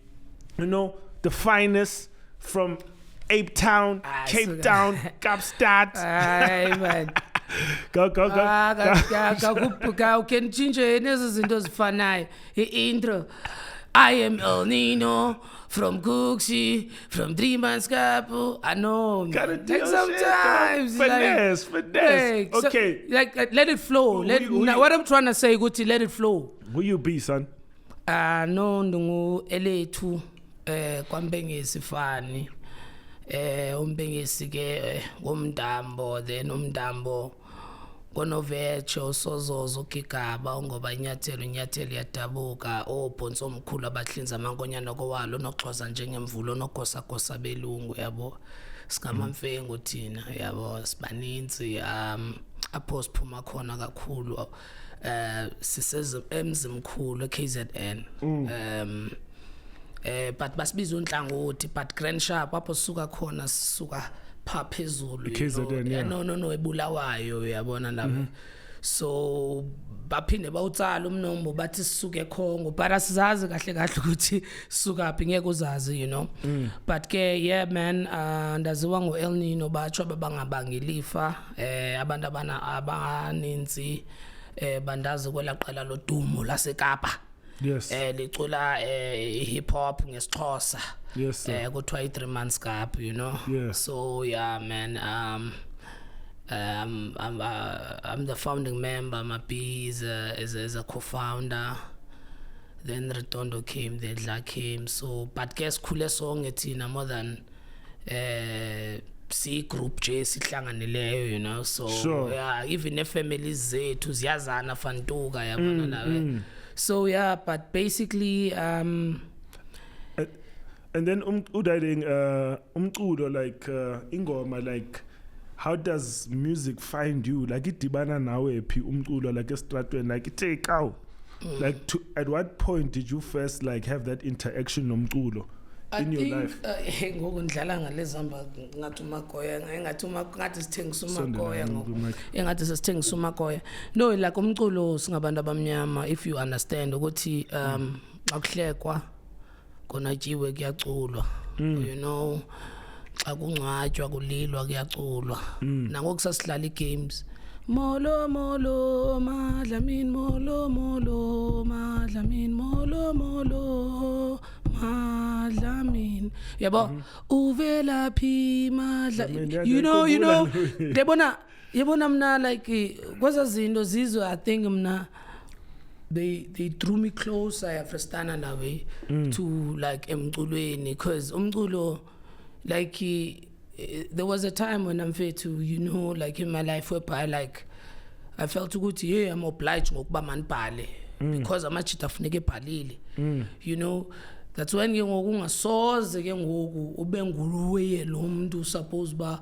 You know, the finest from Ape Town, Cape Town, Kapstad. Hayi man. Go. Can change nezi zinto zifanayo. Intro. I am El Nino from Cooksy, from 3 months Kapu. I know. Gotta do like sometimes finesse. Okay. So, like let it flow. What I'm trying to say, Guti, let it flow. Who you be, son? No ndungu L2 kwambengisi fani. Umbengisi ke umdambo, then umdambo konovecho sozozo kigaba ngoba inyathelo yadabuka obhonso omkhulu abahlinza amankonyana kowalo noxhoza njengemvulo nogosagosa belungu yabo sikamamfengu thina yabo sibaninzi apho siphuma khona kakhulu siseze emzimkhulu KZN but basibiza unhlangothi but Grand Sharp apho suka khona sisuka pha phezulu no ebulawayo uyabona lapha so baphinde bawutsala umnombo bathi sisuke eKhongo but asizazi kahle ukuthi sisuka phi ngeke uzazi but ke yeah man ndaziwa ngo El Nino batsho babangabangilifa abantu abaninzi bandazi kwelaqala lodumo laseKapa. Yes. Licula hip hop ngesixhosa. Yes. Kuthiwa 3 months gap, Yeah. So yeah, man. I'm the founding member. Mapi is a co-founder. Then Retondo came, then Dla came. So, but guess cool song etina more than C group J sihlanganileyo, So sure. Yeah, even if families zethu ziyazana fantuka yabona nawe. So yeah, but basically and then udaying umculo like ingoma, like how does music find you? Like idibana nawe phi umculo like estratweni, like take out. Like at what point did you first like have that interaction nomculo in your life? Ngoku ndidlala ngalezamba ngathi umagoya ngathi sithengisa umagoya engathi sithengisa umagoya. No, like umculo singabantu abamnyama, if you understand ukuthi xa kuhlekwa konajiwe kuyaculwa, xa kungcwatywa kulilwa kuyaculwa. Nangoku sasidlala games molo madlamini molo madlamini molo madlamini yabo uvela phi madlamini yabona mna like kwaza zinto zizwe I think mna they drew me closer yafrestana nawe to like emculweni because umculo like there was a time when I'm fair to like in my life whereby like I felt ukuthi yeah I'm obliged ngokuba manibhale because amachita afuneka ebhalile that's when ke ngoku ungasoze ke ngoku ube nguruwe lo muntu suppose ba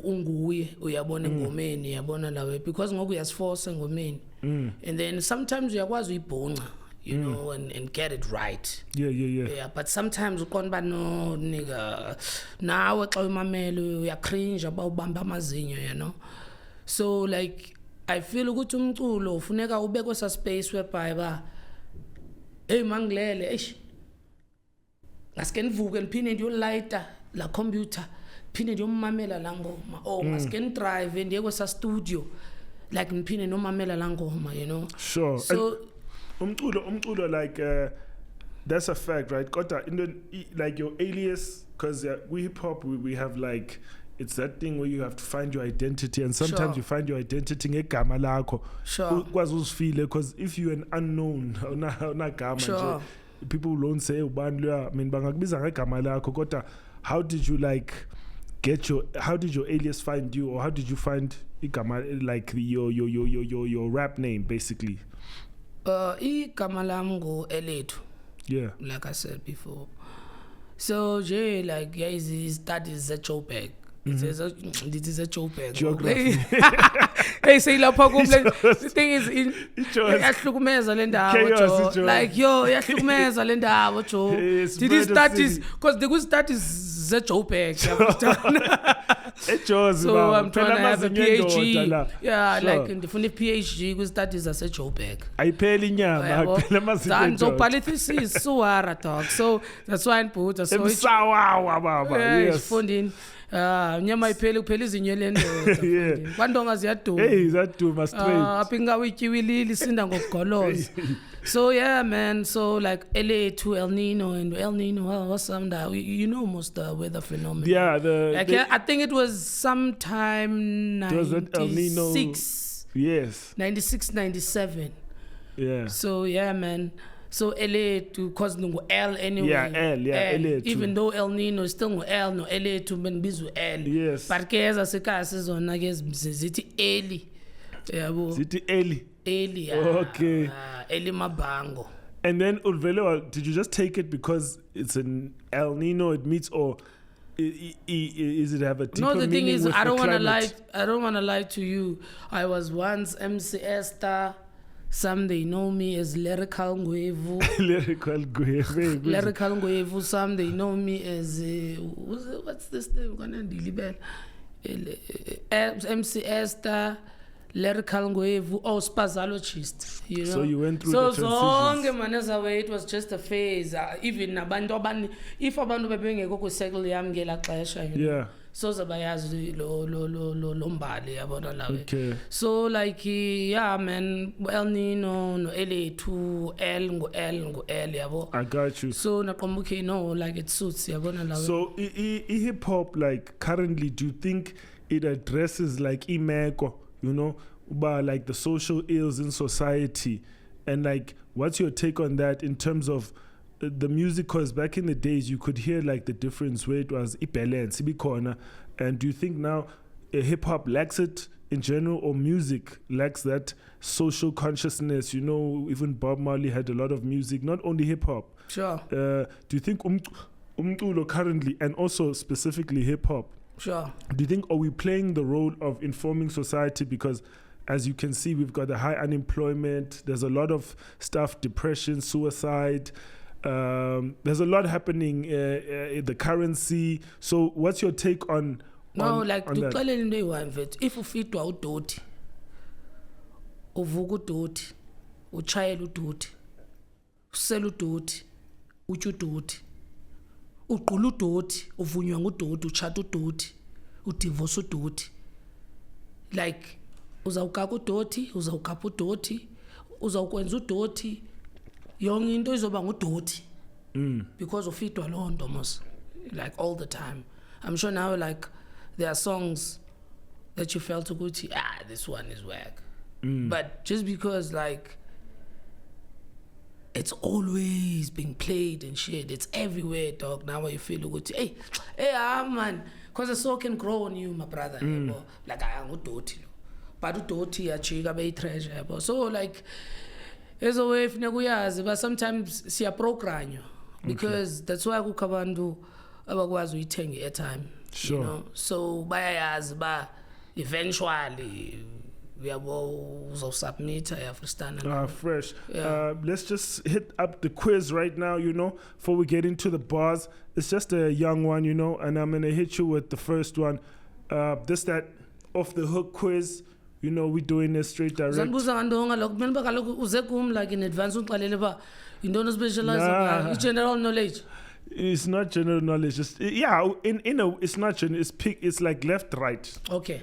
unguye uyabona engomeni yabona lawe because ngoku uyasiforce engomeni and then sometimes uyakwazi uyibhonqa and get it right. Yeah, but sometimes uqonda no nigga nawe xa umamela uyacringe abawubamba amazinyo, So like I feel ukuthi umculo ufuneka ube kwesa space whereby ba hey mangilele ngaske nivuke niphinde ndiyolighta la computer phinde ndiyomamela la ngoma ngaske ndrive ndiye kwesa studio like niphinde nomamela la ngoma, Sure. So umculo like that's a fact, right? Kodwa like your alias, because we hip hop we have like it's that thing where you have to find your identity, and sometimes you find your identity ngegama lakho. Ukwazi uzifile, because if you're an unknown unagama nje people won't say ubani lo, I mean bangakubiza ngegama lakho. Kodwa how did you like how did your alias find you, or how did you find igama like your rap name basically? Igama lami ngo Elethu. Yeah. Like I said before. So like guys, his studies at Joburg. This is a Joburg. Hey, say lapha kumle. The thing is yahlukumeza le ndawo jo. Like yahlukumeza le ndawo jo. Did he studies because the good studies at Joburg. So I'm trying to have a PhD. Yeah, like in the PhD with studies as a Joburg. Ayipheli inyama, ayiphela amazinyo. So politics so hard talk. So that's why I put a so Emsawawa baba. Yes. Funding. Nyama ipheli kuphela izinyo lendoda. Kwandonga ziyaduma. Hey, ziyaduma straight. Apinga wikiwili sinda ngokugoloza. So yeah, man. So like LA to El Nino and El Nino, what's some that you know most weather phenomena. Yeah, I think it was sometime 96. Yes. 96, 97. Yeah. So yeah, man. So LA to cause no L anyway. Yeah, L. Yeah, LA too. Even though El Nino is still no L, no LA to ben bizu L. Yes. But keza sekasi zona ke zithi Eli. Yabo. Zithi Eli. Eli. Okay. Eli Mabango. And then Ulvelo, did you just take it because it's an El Nino it meets, or is it have a deeper meaning? No, the thing is, I don't want to lie. climate? I don't want to lie to you. I was once MC Esther. Some they know me as Lyrical Ngwevu. Lyrical Ngwevu. Lyrical Ngwevu. Some they know me as what's this name? MC Esther. Lyrical Ngwevu. Oh, spazologist. You know. So you went through the transitions. So it was just a phase. Even abantu if abantu bebengekho ku cycle yami ngela xesha, you know. Yeah. So zabayazi lo mbali yabona lawe. Okay. So like yeah, man, El Nino no LA2 L yabo. I got you. So nakombuke like it suits yabona lawe. So hip hop, like currently, do you think it addresses like imeko, you know, about like the social ills in society, and like what's your take on that in terms of the music? Because back in the days you could hear like the difference where it was balance, corner. And do you think now hip hop lacks it in general, or music lacks that social consciousness? You know, even Bob Marley had a lot of music, not only hip hop. Sure. Do you think umculo currently, and also specifically hip hop, sure, do you think are we playing the role of informing society? Because as you can see, we've got a high unemployment, there's a lot of stuff, depression, suicide. There's a lot happening in the currency. So what's your take on like on to that? tell you one vet, if ufitwa udoti uvuka udoti uchayela udoti usela udoti utsha udoti uqula udoti uvunywa ngudoti uchata udoti udivorce udoti, like uzawukaka udoti uzawukapha udoti uzawukwenza udoti yonke into izoba ngudoti because ufitwa loo nto mos, like all the time. I'm sure now like there are songs that you felt ukuthi this one is whack, but just because like it's always being played and shit, it's everywhere, dog. Now you feel ukuthi hey man, because the soul can grow on you, my brother. Like ngudoti but udoti yachika be treasure. So like as a way but sometimes siyaprogranywa because that's why kukho abantu abakwazi uyithenga airtime. Sure. You know? So bayayazi ba eventually uyabo uzosubmit ayafristana. Fresh. Yeah. Let's just hit up the quiz right now, you know, before we get into the bars. It's just a young one, you know, and I'm going to hit you with the first one. That off the hook quiz. You know, we're doing it straight direct. Like in advance, you don't specialize in general knowledge. It's not general knowledge. Just it's not general. It's like left, right. Okay.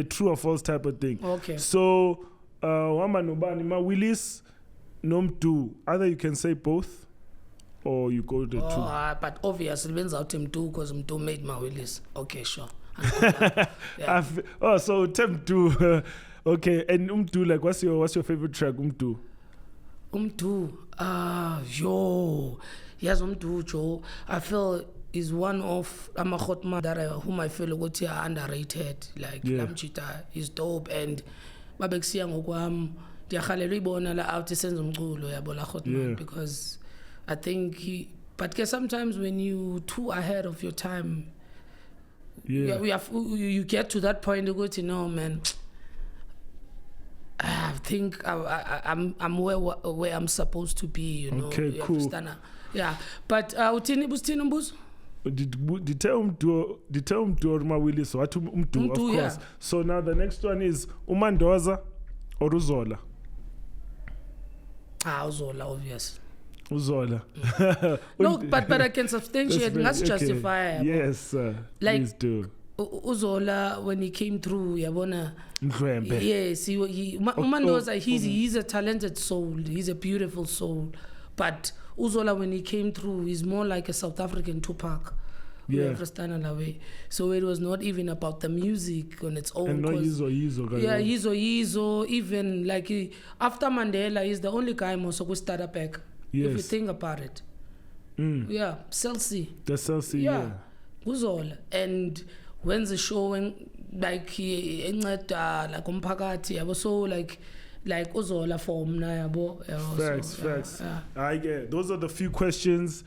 True or false type of thing. Okay. So, ma Willis, Nomdu. Either you can say both, or you go to two. But obviously, it out him too because him too made my Willis. Okay, sure. Yeah. So Temtu. Okay, and like what's your favorite track? Yes, Joe. I feel is one of Amakhotma that whom I feel are underrated. Like Lamchita is dope, and Babexia ngokwam ndiyakhalela uyibona la out isenza umculo yabo la Khotma, because I think but sometimes when you too ahead of your time, you get to that point to go to know, man, I think I'm where I'm supposed to be, you know. Okay, cool. Yeah, but utini busitini mbuzo? Dithe umdu or mawili so wathi umdu, of course. Yeah. So now the next one is uMandoza or Uzola? Uzola, obvious. Uzola. No, but I can substantiate. Let's justify. Yes, like, please do. Uzola, when he came through, yabona. Yes, Umandoza, he's a talented soul. He's a beautiful soul. But Uzola, when he came through, he's more like a South African Tupac. Yeah. So it was not even about the music on its own. And no Yizo. Yeah, Yizo. Even like after Mandela, he's the only guy also who started back. Yes. If you think about it. Yeah, Celsi. The Celsi, yeah. Uzola. And when the show like like umphakathi yabo, so like Uzola form na yabo. Facts. I get those are the few questions.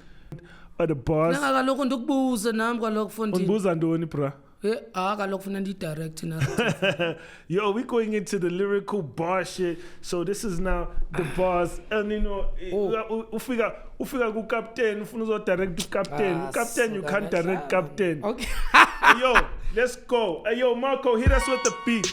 The boss. Kaloku ndikubuza nami kaloku mfondini. Undibuza ntoni bra? Kaloku funa ndi-direct na. Yo, we going into the lyrical bar shit. So this is now the bars. And you know, ufika ku captain, ufuna uzo direct captain. Captain, you can't direct captain. Okay. Yo, let's go. Hey, yo, Marco, hit us with the beat.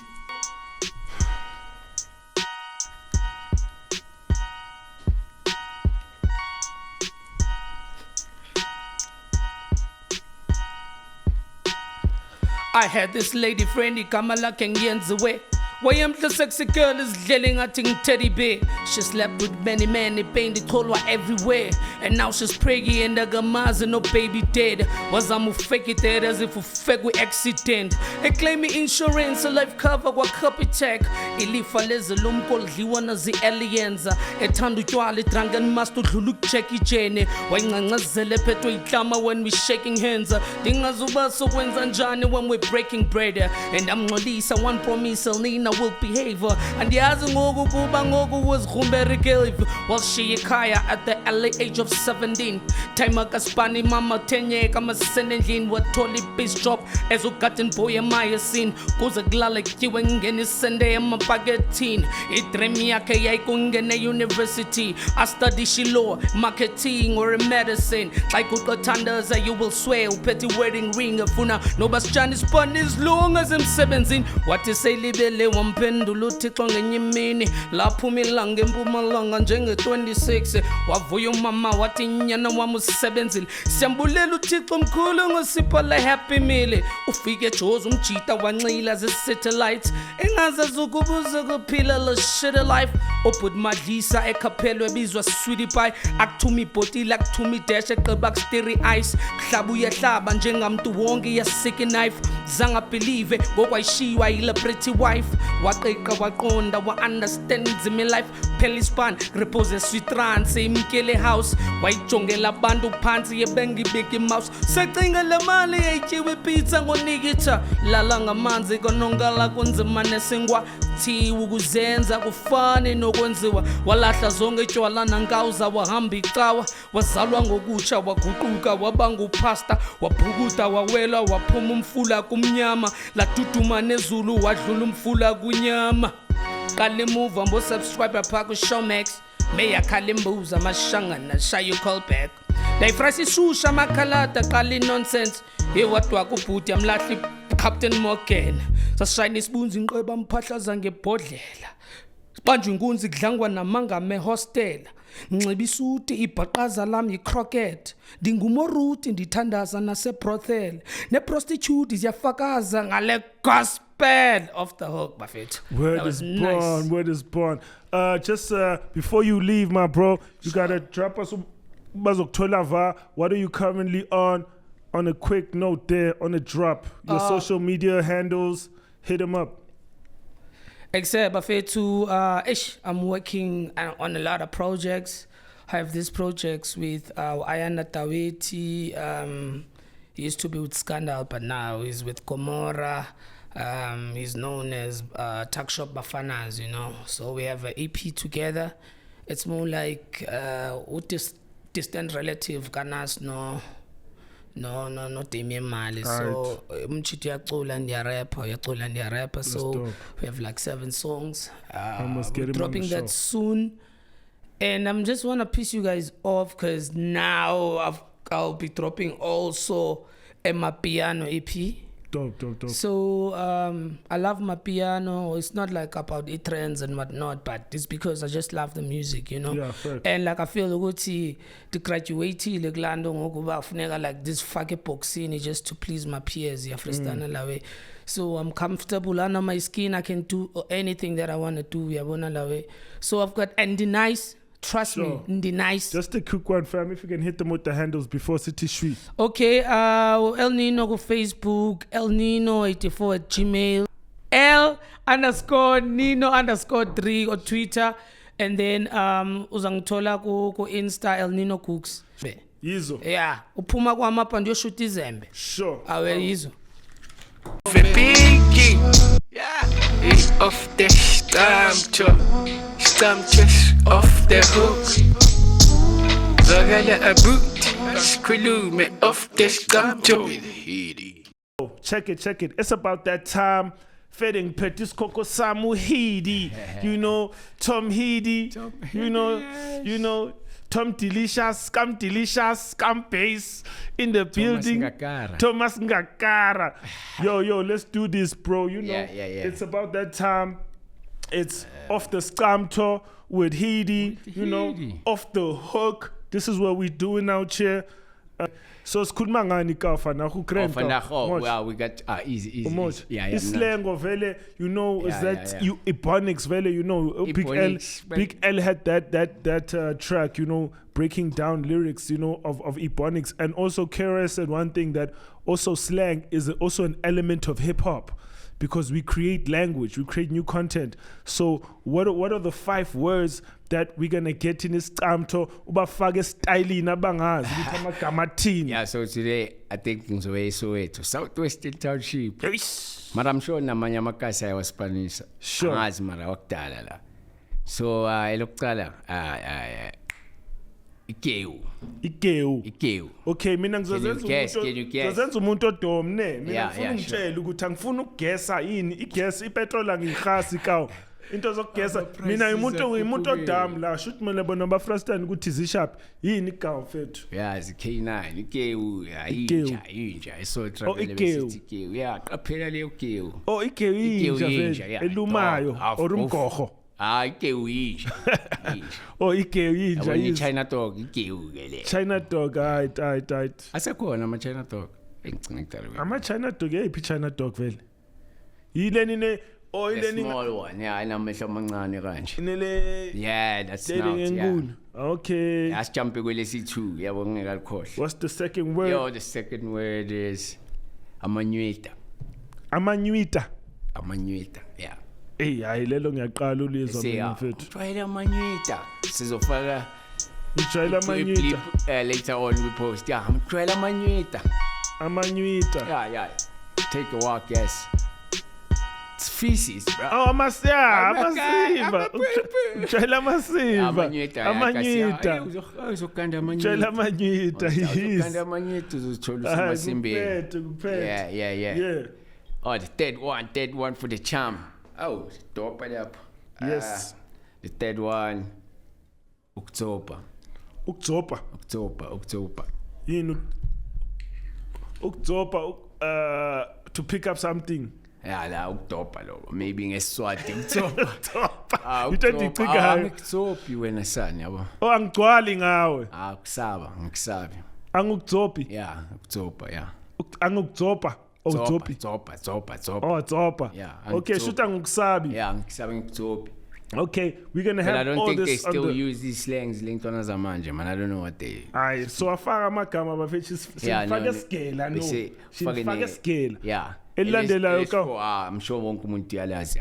I had this lady friend, Kamala Kenyan's away. Why am the sexy girl is yelling at teddy bear. She slept with many men, they painted told her everywhere. And now she's preggy and the gamas and no baby dead. Was I'm fake it there as if we fake with accident. They claim me insurance, a life cover, what copy check. Ilifa leza lumkol, liwana zi aliens. Etandu jwale drangan master luluk checky jene. Wangangazele petro itlama when we shaking hands. Dingazuba so when zanjani when we're breaking bread. And I'm Nolisa, one promise, Nina will behave. And the other Ngogu was Humberi Gilv. While she Kaya at the early age of 17. Time Kaspani Mama 10 year kama sending what totally base job as a gotten boy Maya scene. Goes a glalik kiwing in his Sunday and my baguettine. It remiaka yakung in a university. I study Shilo, marketing or medicine. Like Ukotandas, you will swear petty wedding ring of Funa. No Chinese pun as long as I'm 17. What is say libele wampendulu tikong in yimini. La pumilang and pumalanga jenga 26. Wavuyo mama watinyana wamu 17. Siambulelu tikom kulung sipala happy meal. Ufige chose chita wanila as a satellite. Engaza zukubuza pila la shit life. Opud madisa e capello bizwa sweetie pie. Aktumi poti lak to me dash at the back steri ice. Klabu ya tlaba njengamtu wonge ya sick knife. Zanga believe it, go why she why ila pretty wife. Wakeka wakonda wa understands in my life. Pelispan repose sweet trance mkele house. Why chongela bandu pants ye bengi big mouse. Setinga la mali echiwe pizza ngonigita. Lalanga manzi konongala kunzimane singwa. Ti ukuzenza kufane nokwenziwa. Walahla zonke tshwala nankawuza wahamba icawa. Wazalwa ngokutsha waguquka wabanga upasta. Wabhukuta wawela waphuma umfula kumnyama. La tutuma nezulu wadlula umfula kunyama. Kali move ambo subscriber phako Showmax. Meya kalimbuza mashanga na shayo call back. Dai frasi susha makalata kali nonsense. He watwa kubhuti amlahli Captain Morgan. Sashine spoons inqeba mphahlaza ngebhodlela. Banjwe inkunzi kudlangwa namanga me hostel. Nxiba isuti ibhaqaza lami yicroquet. Ndingumoruti ndithandaza nase brothel. Ne prostitute ziyafakaza ngale gospel off the hook Buffett. Word is born. Just before you leave my bro, you gotta drop us what are you currently on a quick note there on a drop. Your social media handles, hit them up. Except Phezu, I'm working on a lot of projects. I have these projects with Ayana Taweti. He used to be with Scandal, but now he's with Gomorrah. He's known as Tuck Shop Bafanas, you know. So we have an EP together. It's more like distant relative Ganas no Damian Mali. So umchiti yacula and rapper. So we have like 7 songs. We're dropping that soon. And I'm just want to piss you guys off because now I'll be dropping also a Mapiano EP. Dope. So I love my piano. It's not like about the trends and whatnot, but it's because I just love the music, you know. Yeah, fair. And like I feel the graduate like this fucking boxing just to please my peers. So I'm comfortable under my skin. I can do anything that I want to do. So I've got and the nice. Trust me, the nice. Just a quick one, fam. If you can hit them with the handles before City Street. Okay, El Nino go Facebook, El Nino 84 at Gmail, L_Nino_3 on Twitter, and then uzangithola ku Insta El Nino Cooks. Yizo. Yeah, uphuma kwamapha ndiyoshuta izembe. Sure. Awe yizo. Yeah, it's off the SCAMTho, off the hook. Zagala a boot, skulume off the SCAMTho with Hiddy. Check it. It's about that time. Feeding Petis Coco Samu Hiddy. You know, Tom Hiddy. You know, Tom Delicious, Scam Base in the building. Thomas Ngakara. Yo, let's do this, bro. You know, it's about that time. It's OfftheScamtho with Hiddy, you know, off the hook. This is what we're doing out here. So sikhuluma ngani kafa na ku krenta. Well, we got easy. Yeah. Islang vele, you know, is that you Ebonics vele, you know, Big L had that track, you know, breaking down lyrics, you know, of Ebonics, and also KRS said one thing that also slang is also an element of hip hop. Because we create language, we create new content. So what are the 5 words that we're gonna get in this SCAMTho? Ubafake style nabangazi ukuthi amagama athini. Yeah, so today I think ngizobe Soweto, Southwestern Township. But I'm sure namanye amakasi ayawaspanisa. Sure. Angazi mara wakudala la. So elokuqala Ikeu. Okay, mina ngizozenza umuntu odomne. Mina ngifuna ungitshela ukuthi angifuni ukugesa yini igesi ipetrol angihasi kawo. Into zokugesa mina umuntu odam la shoot mina bona bafrustani ukuthi zisharp yini igawu fethu. Yeah, K9 Ikeu inja so travel Ikeu. Yeah, qaphela le Ikeu. Oh, Ikeu inja elumayo or umgogo. Ikeu inja. Oh, Ikeu inja is China dog, Ikeu ke le. China dog, right. Asekhona ama China dog. Engicina ngicala. Ama China dog yiphi China dog vele? Yileni ne small one, yeah, inamehlo amancane kanje. Yeah, that's not. Yeah. Okay. Asijumpe kwelesi2, yabo ngingakalikhohle. What's the second word? Yo, the second word is amanyuita, yeah. Hey, hayi lelo ngiyaqala ulizwa mina mfethu. Try amanyuita. Sizofaka try amanyuita. Later on we post. Yeah, I'm try amanyuita. Yeah. Take a walk, yes. It's feces, bro. Oh, amasiva. Try amasiva. Amanyuita. Uzokanda amanyuita. Try amanyuita. Uzokanda amanyuita uzothola umasimbi. Yeah. Oh, the third one for the charm. Oh, dope it up. Yes. The third one, October. You know, October, to pick up something. Yeah, la October lo. Maybe ngeSwati October. Ngithopi wena sana yabo. Oh, angigcwali ngawe. Ngisabi. Angugcophi. Yeah, October, yeah. Angugcopha. Oh, Zopi. Zopa. Oh, Zopa. Yeah. Okay, shoot ngukusabi. Yeah, ngisabi Zopi. Okay, we're gonna have all this. I don't think they still use these slangs lintwana zamanje, man. I don't know what they. Aye, so afaka amagama bafethu sifaka scale no. Sifaka scale. Yeah. Elandelayo ka. I'm sure wonke umuntu yalazi.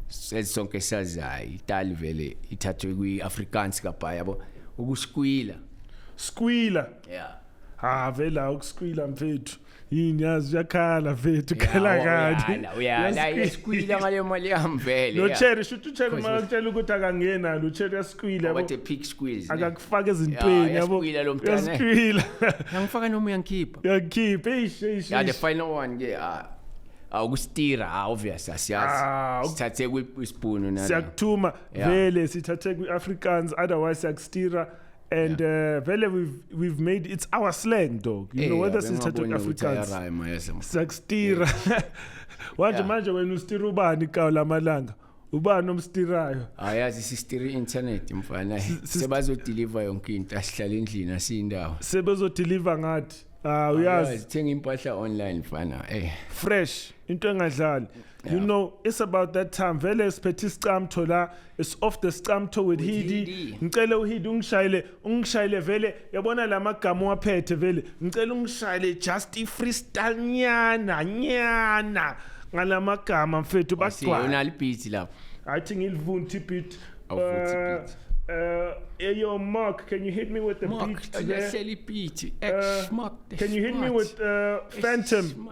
Sesonke sazayi Itali vele ithathwe kwi-Afrikaans kapha yabo. Ukuskwila. Yeah. Vela ukuskwila mfethu. Yini yazi yakhala mfethu khala kade. Uyala yeskwila ngale mali yamvele. Lo cherry shoot cherry makutshela ukuthi akangena lo cherry yaskwila yabo. What a pig squeeze. Akakufaka ezintweni yabo. Yaskwila lo mntana. Yaskwila. Ngifaka noma uyangikhipha. Yakhipha Yeah, the final one ke ukustira obvious asiyazi. Sithathe kwispoon na. Siyakuthuma vele sithathe kwi-Afrikaans otherwise siyakustira And vele we've made it's our slang, dog. You know whether sithatha Afrikaans. Sakstira. Manje wena ustira ubani kawu lamalanga? Ubani omstirayo? Ayazi sistira internet mfana. Sebazodeliver yonke into asihlala endlini asindawo. Sebazodeliver ngathi. Uyazi thenga impahla online mfana. Fresh into engadlali. You know, it's about that time. Vele siphethe iscamtho la, it's off the scamtho with Hiddy. Ngicela uHiddy ungishayele vele yabona lamagama waphethe vele. Ngicela ungishayele just freestyle nyana ngalamagama mfethu bagcwala. Yona libeat lapho. I think ngilivunta beat. Yo, Mark, can you hit me with the beat? Can you hit me with Phantom?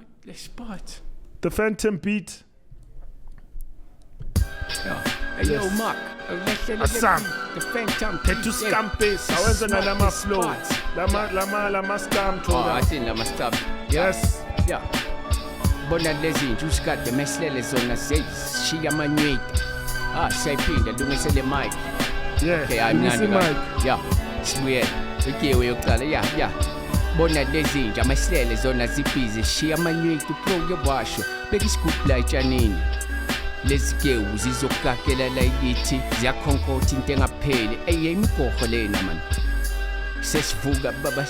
The Phantom beat. Yo, Mark. Assam. The Phantom. Phezu Kwentaba. Awenza nalama flow. Lama scam to. I think lama scam. Yes. Yeah. Bona lezi usikade mehlele zona seshiya manywita. Sayiphinda lungisele mic. Yeah. Okay, I'm not. Yeah. Sibuye. Ikiwe yokuqala. Yeah. Bona lezi nje amahlele zona zibhizi shiya manywita uproge washo. Beka isigubla etshanini. Lezi gewu zizokakela la yithi ziyakhonkotha into engapheli imgogo lena man. Sesivuka baba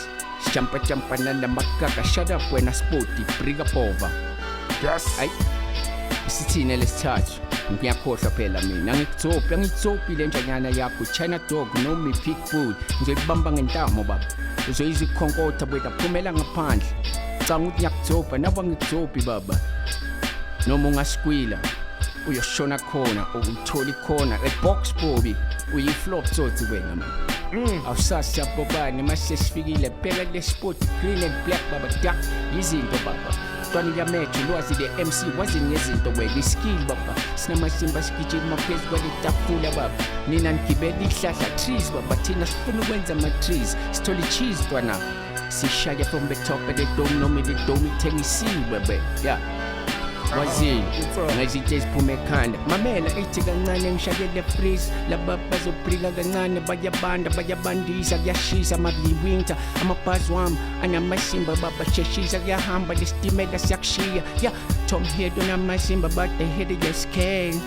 champa namakaka shut up wena sporty briga pova. Yes. Ay isithini lesithathu ngiyakhohlwa phela mina ngitsopi le njanyana yakho China dog noma pitbull ngizoyibamba ngentamo baba uzoyizikhonkotha bwethu aphumela ngaphandle canga ukuthi ngiyakutsopa naba ngitsopi baba noma ungasikwila uyoshona khona ukuthola ikhona box bobi uyiflop tsotsi wena man. Awusasa bobani mase sifikile phela le sport green and black baba duck izinto baba twani ya match lwazi le MC wazini yezinto wena iskill baba sinamasimba sigijima phezulu kwetafula baba nina ngibela ihlahla trees baba thina sifuna ukwenza ama trees sithola cheese twana sishaya from the top of the dome noma the dome ithengisiwe baba yeah wazini ngezinto eziphume ekhanda mamela ethi kancane ngishayele freeze laba bazobrika kancane bayabandisa kuyashisa winter amabhazi wami anamasimba baba sheshisa kuyahamba lesitimela siyakushiya yeah Tom head onamasimba but the head just came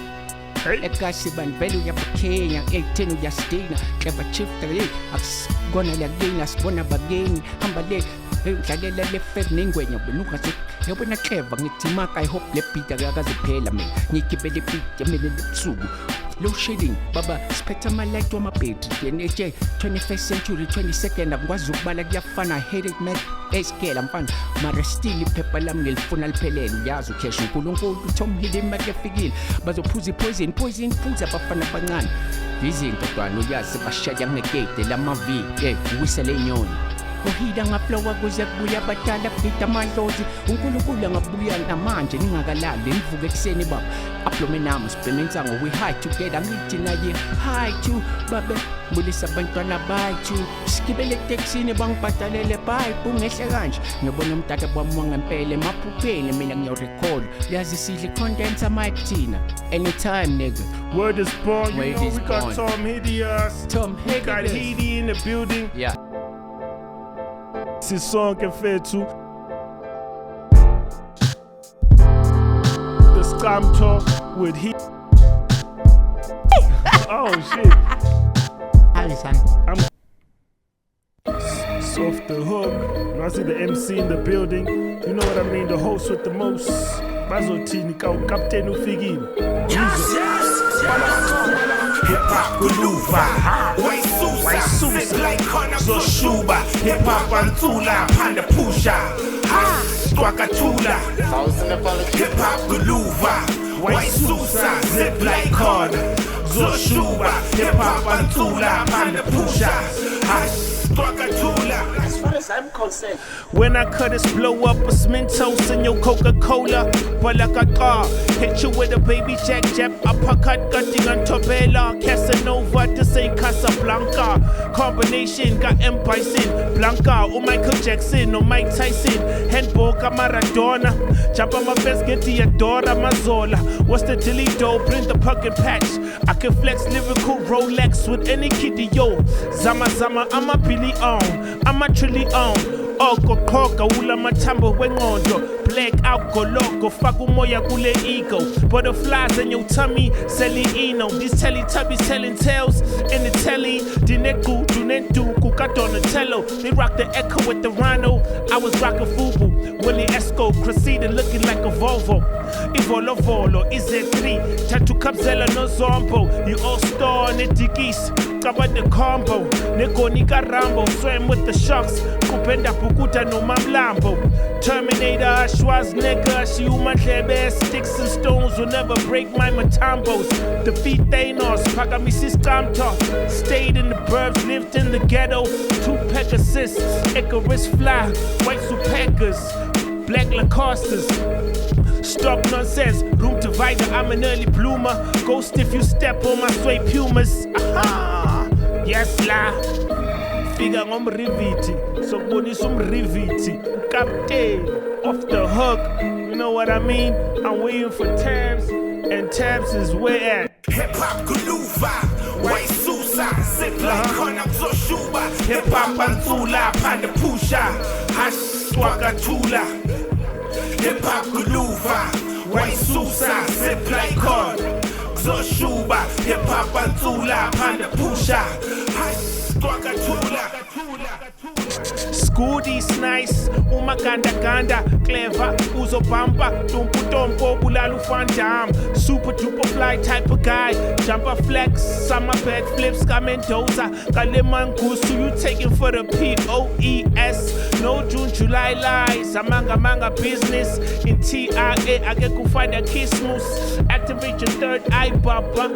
ekasi banvelu yabukhenya 18 uyastina clever chifter akusibona lakina sibona bageni hamba le udlalela le fed nengwenya benuka yabona clever ngithi maka I hope le beat akaziphela mina ngigibele beat mina lebusuku low shading baba spectre my light wama battery NJ 21st century 22nd akwazi ukubala kuyafana headache man escale mfana mara still iphepha lami ngilifuna liphelele uyazi ukhesh uNkulunkulu Tom Hiddy imali yafikile bazophuza poison phuza abafana abancane izinto kwana uyazi bashaya ngegate lamavi uwisele inyoni uhida ngaplowa kuze kubuya abadala bhida amadlozi uNkulunkulu ngabuya namanje ningakalali nivuke ekseni baba aplome nami sibhemenza ngo we high together ngithi naye high to babe bulisa abantwana bathu sigibele taxini bangibhadalele bye bungehle kanje ngibona umdaka bami wangempela emaphupheni mina ngiyorecord yazi sidle condenser mic thina anytime nigga word is born you know we got Tom Hiddy got Hiddy in the building yeah Sisonke Phezu The Scamtho with Hiddy. Oh shit. I'm Off the Hook. I see the MC in the building. You know what I mean? The host with the most. Bazotini kau Captain ufigile. Hip hop guluva, Waisusa, like Connor Zoshuba, hip hop antula, panda pusha, Twakatula, hip hop guluva, Waisusa, zip like Connor Zoshuba, hip hop antula, panda pusha, Twakatula. When I cut this blow up a Mentos in your Coca-Cola, but like a car, hit you with a baby jack jab, uppercut, cutting on Tobela, Casanova to say Casablanca. Combination got M. Bison, Blanca, or Michael Jackson, or Mike Tyson, handball, Maradona, jump on my best, get the Adora Mazola. What's the dilly dough? Print the pocket patch. I can flex lyrical Rolex with any kitty, yo. Zama Zama, I'm a Billy on, I'm a Trilly on. Oko koka ula matambo wengondo. Black out go loco, faku moya kule ego. Butterflies in your tummy, selling eno. These Teletubbies telling tales in the telly. Dineku, Dunendu, Kuka Donatello. They rock the echo with the rhino. I was rocking Fubu, Willie Esco, Cressida looking like a Volvo. Ivolo Volo, IZ3, Tattoo Capzella no Zombo. You all star in the digis. Cover the combo, Neko Nika Rambo, swam with the sharks, Kupenda Pukuta no Mamlambo, Terminator, Schwarzenegger, Human Lebe, sticks and stones will never break my matambos. Defeat Thanos, OffTheHOOK, stayed in the burbs, lived in the ghetto, 2 Pegasus, Icarus fly, white Supekas, black Lacostas. Stop nonsense, room divider, I'm an early bloomer. Ghost if you step on my sway pumas. Aha! Yes, la. Figure ngom riviti, so bonisum riviti. Captain, off the hook. You know what I mean? I'm waiting for Tabs, and Tabs is where at? Hip hop Guluva, White Susa, Zip like Konak Zoshuba, Hip hop Antula, Panda Pusha, Hash Swakatula. Hip hop Guluva, White Susa, Zip like Konak Zoshuba, Hip hop Antula, Panda Pusha, Hash Swakatula. Scoody's nice, Umaganda Ganda, clever, Uzo Bamba, Tumpu Tompo, Bulalu Fandam, super duper fly type of guy, jumper flex, summer bed flips, Mendoza, Kaleman Kusu, you taking for the POES, no June, July lies, manga business, in TIA, I get to find a Kismus, activate your third eye, Baba,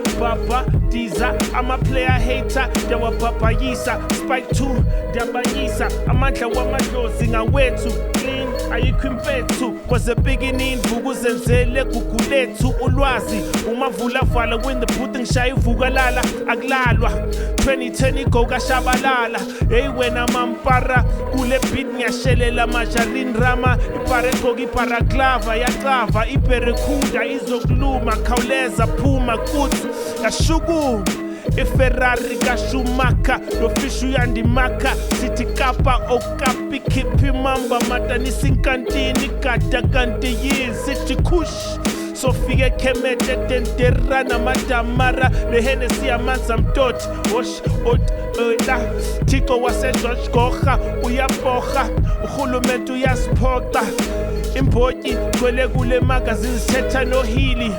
Diza, I'm a player hater, there were Papa Yisa, Spike 2, Dabanisa, Amantla Wamadozi, Wetu, Clean, Ayukumbetu, was a beginning, Vuguzenzele, Kukuletu, Ulwazi, Umavula Fala, when the Putin Shai Fugalala, Aglalwa, 2020 Koga Shabalala, hey, when I'm Ampara, Kule Pitnya Shelela Majarin Rama, Iparekogi Paraglava, Yaklava, Iperekunda, Izogluma, Kauleza, Puma, Kutu, Yashugu. Ferrari Gashumaka, Lofishu Yandimaka, City Kappa, Okapi, Kipi Mamba, Matani Sinkantini, Katakante Yin, City Kush, Sophia Kemete, Tenterana, Matamara, the Hennessy Amansam Dot, Wash, Oda, Tiko was a George Kocha, Uyapocha, Hulumentu Yaspota, Impoti, Kolegule magazines, Tetano Healy.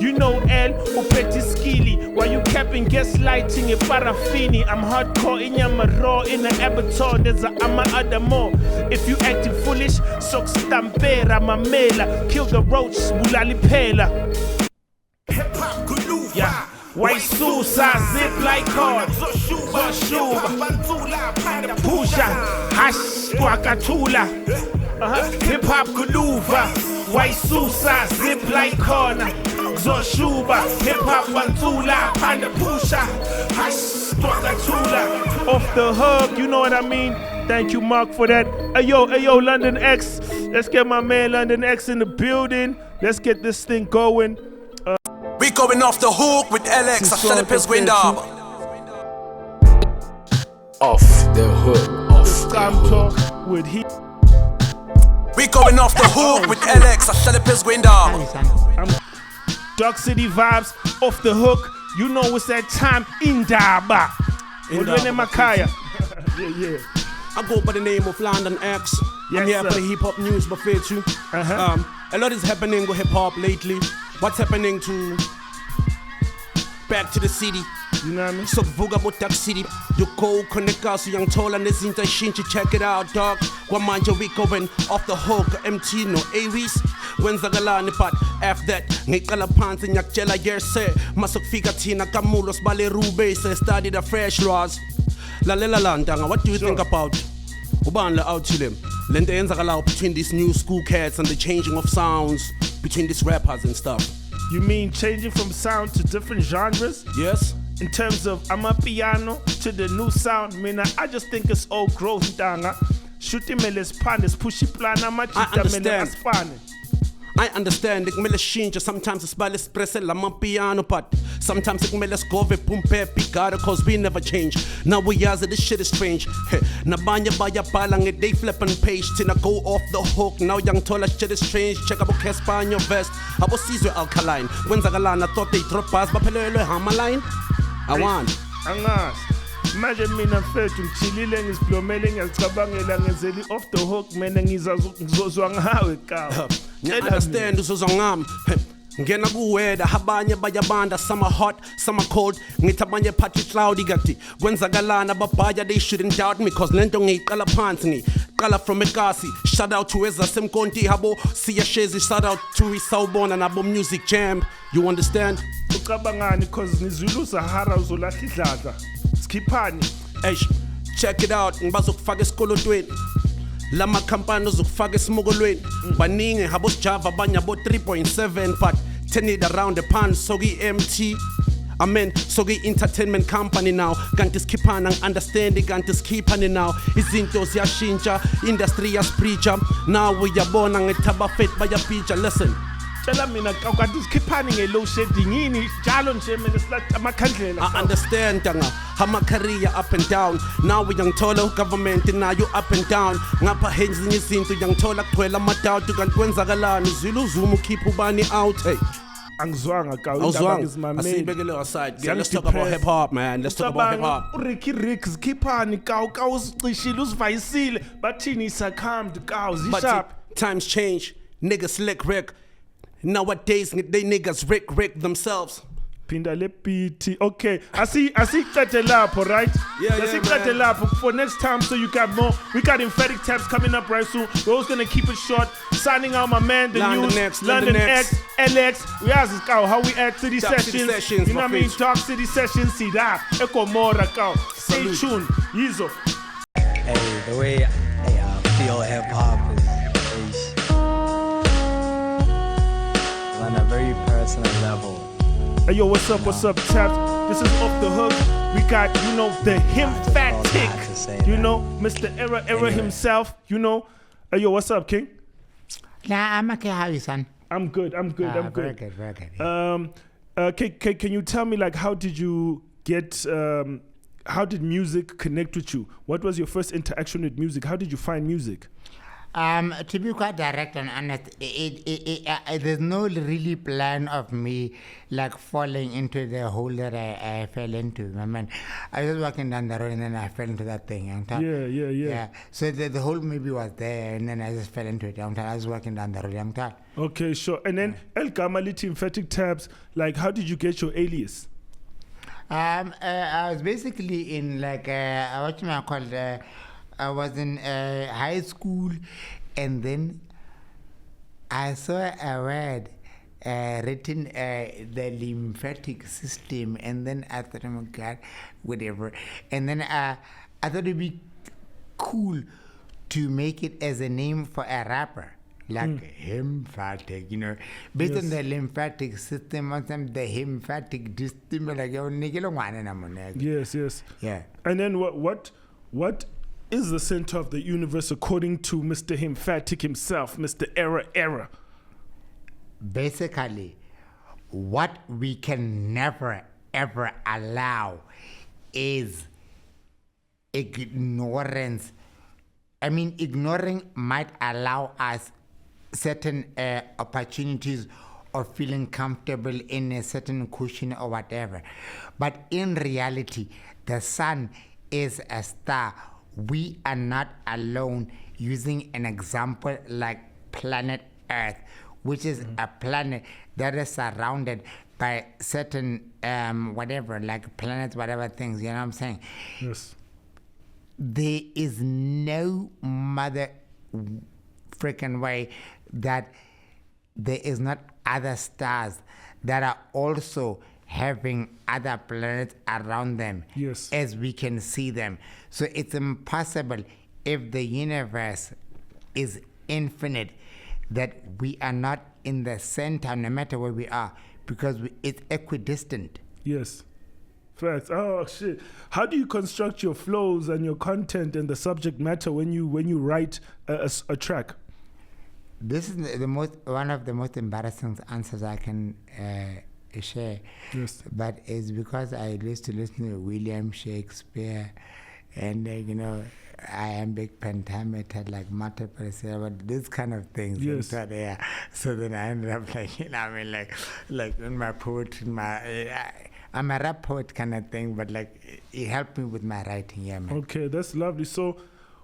You know L, Upeti Skilly. While you capping, gaslighting, a paraffini. I'm hardcore in Yamaro, in an Abaton, there's a Ama Adamo. If you acting foolish, sok stampera, mamela. Kill the roach, bulali pela. Hip hop Guluva, Yeah. White Susa, zip like cord. Zoshuba, Panda Pusha, Hash, Wakatula. Hip hop Guluva, White Susa, zip like corner. Zoshuba, Hip hop Antula, Panda Pusha, Hash, Wakatula. OffTheHOOK, you know what I mean? Thank you, Mark, for that. Ayo, London X. Let's get my man London X in the building. Let's get this thing going. We going off the hook with LX. I shut up his window. OffTheHOOK, OffTheHOOK. With he. We going off the hook with LX. I shut up his window. Dark City vibes, OffTheHOOK. You know it's that time in Daba. Makaya. Yeah. I go by the name of London X. Yes, I'm here sir. for the hip hop news by Phezu. A lot is happening with hip hop lately. What's happening to back to the city? You know what I mean? So vuga botak city. You go connect us young tall and this into shinchi. Check it out, dog. One man we going OffTheHOOK. MT no Aries. When's the galani part? After that, ngikala pants in yakjela yerse. Masuk fika tina kamulos bale rube. Se study the fresh laws. La lela landanga. What do you think about Ubandla out to them. Lento yenzakalayo between these new school cats and the changing of sounds between these rappers and stuff. You mean changing from sound to different genres? Yes. In terms of amapiano to the new sound, I just think it's all growth, danga. Shooting meles panes, pushy plan, I understand. Sometimes it's bal espresso la piano, but sometimes it meles go pumpe picado cause we never change. Now we yas this shit is strange. Nabanya baya balang it they flip and page tina go off the hook. Now young tola shit is strange. Check about Casper on your vest. I was Caesar alkaline. When Zagalana thought they drop us, but Pelele hammer line. I want. Angas. Imagine mina mfethu ngichilile ngisiblomele ngiyacabangela ngenzeli off the hook mina ngizozwa ngawe kawa. Understand uzozwa ngami. Ngena kuweda abanye bayabanda, some are hot, some are cold. Ngithi abanye phathi cloudy kanti kwenzakalana babhaya, they shouldn't doubt me cause lento ngiyiqala phansi ngiqala from eKasi. Shout out to Ezasemkonti habo siyashezi, shout out to Isawubona nabo Music Jam. You understand? Ucabangani cause ngizwile uSahara uzolahla idladla. Skiphani. Hey, check it out. Ngibazokufaka esikolotweni. Lama company uzokufaka esimogolweni. Baningi habo Java abanye abo 3.7 but turn it around the pan sogi MT. Amen. Sogi entertainment company now. Kanti skiphana understanding kanti skiphani now. Izinto ziyashintsha, industry yaspreacha. Now uyabona ngethaba fet bayapitcha. Listen. Tell me na kanti skiphani ngelow shedding yini njalo nje mina silathi amakhandlela. I understand danga. Hama career up and down. Now we young tola government now you up and down. Ngapha henzi izinto young tola kugcwela amadawuti kanti kwenzakalani uzwile uzumu keep ubani out hey. Angizwanga ka indaba ngizimameli. Asibekele aside. Yeah, let's talk about hip hop, man. Let's talk about hip hop. Ricky Ricks khiphani ka uzicishile usivayisile bathini succumbed ka uzisharp. Times change. Niggas slick Rick. Nowadays they niggas Rick themselves. Pinda le PT. Okay, I see qede lapho, right? Yeah, qede lapho for next time so you got more. We got Emphatic Tabs coming up right soon. We're always gonna keep it short. Signing out my man, the London X, LX. We ask this cow how we at City Sessions. You know what I mean? Dark City Sessions, see that. Echo Mora cow. Stay tuned. Yizo. Hey, the way I feel hip hop is on a very personal level. Hey yo, what's up, Tabs? This is Off the Hook. We got, the Hymphatic, Mr. Era himself, Hey yo, what's up, King? Nah, I'm okay. How are you, son? I'm good. Very good. Can you tell me, like, how did you get, how did music connect with you? What was your first interaction with music? How did you find music? To be quite direct and honest, there's no really plan of me like falling into the hole that I fell into. I mean, I was walking down the road and then I fell into that thing. Yeah. So the hole maybe was there and then I just fell into it. I was walking down the road. Okay, sure. And then Nyella D, Emphatic Tabs, like, how did you get your alias? I was basically in like I was in high school, and then I saw a word written the lymphatic system, and then I thought, oh my God, whatever. And then I thought it'd be cool to make it as a name for a rapper. Like Hymphatic, based on the lymphatic system, or some the lymphatic system, like Yes. Yeah. And then what is the center of the universe according to Mr. Hymphatic himself, Mr. Era? Basically, what we can never ever allow is ignorance. I mean, ignoring might allow us certain opportunities of feeling comfortable in a certain cushion or whatever. But in reality, the sun is a star. We are not alone. Using an example like planet Earth, which is a planet that is surrounded by certain whatever, like planets, whatever things, you know what I'm saying? Yes. There is no mother freaking way that there is not other stars that are also having other planets around them, yes, as we can see them. So it's impossible if the universe is infinite, that we are not in the center no matter where we are, because it's equidistant. Yes. Facts. Oh shit! How do you construct your flows and your content and the subject matter when you write a track? This is one of the most embarrassing answers I can share. Yes. But it's because I used to listen to William Shakespeare, and I am big pentameter, like multiple but these kind of things. Yes. So then I ended up like like in my poetry, I'm a rap poet kind of thing, but like it helped me with my writing, yeah, man. Okay, that's lovely. So,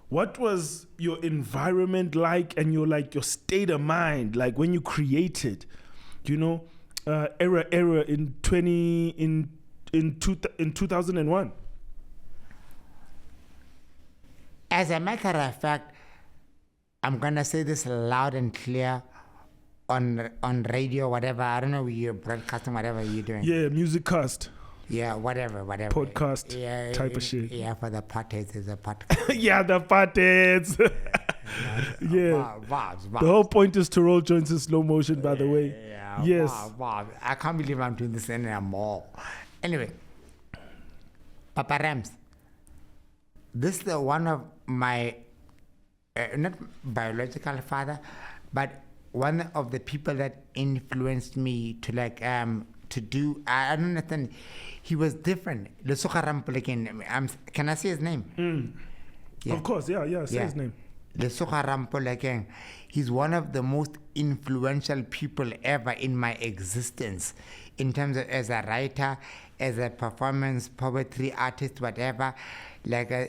what was your environment like, and your state of mind, like when you created, era in 2001? As a matter of fact, I'm gonna say this loud and clear on radio, whatever. I don't know if you're broadcasting, whatever you're doing. Yeah, music cast. Yeah, whatever. Podcast type of shit. Yeah, for the parties is a podcast. Yeah, the parties. Yeah. Vibes. The whole point is to roll joints in slow motion, by the way. Yeah. Yes. Vibes. I can't believe I'm doing this anymore. Anyway, Papa Rams. This is one of my, not biological father, but one of the people that influenced me to to do, I don't understand. He was different. Can I say his name? Yeah. Of course, yeah, say his name. He's one of the most influential people ever in my existence, in terms of as a writer, as a performance, poetry artist, whatever.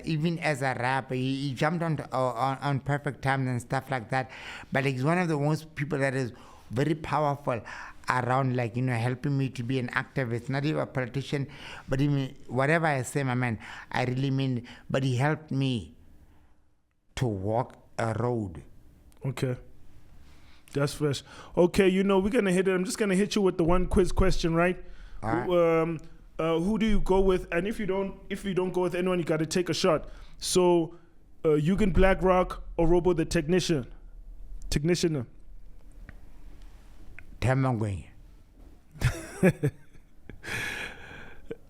Even as a rapper, he jumped on Perfect Times and stuff like that. But he's one of the most people that is very powerful around, helping me to be an activist, not even a politician, but even whatever I say, my man, I really mean. But he helped me to walk a road. Okay. That's fresh. Okay, we're gonna hit it. I'm just gonna hit you with the one quiz question, right? All right. Who do you go with? And if you don't go with anyone, you got to take a shot. So, Eugen Blackrock or Robo the Technician? Tamangwe.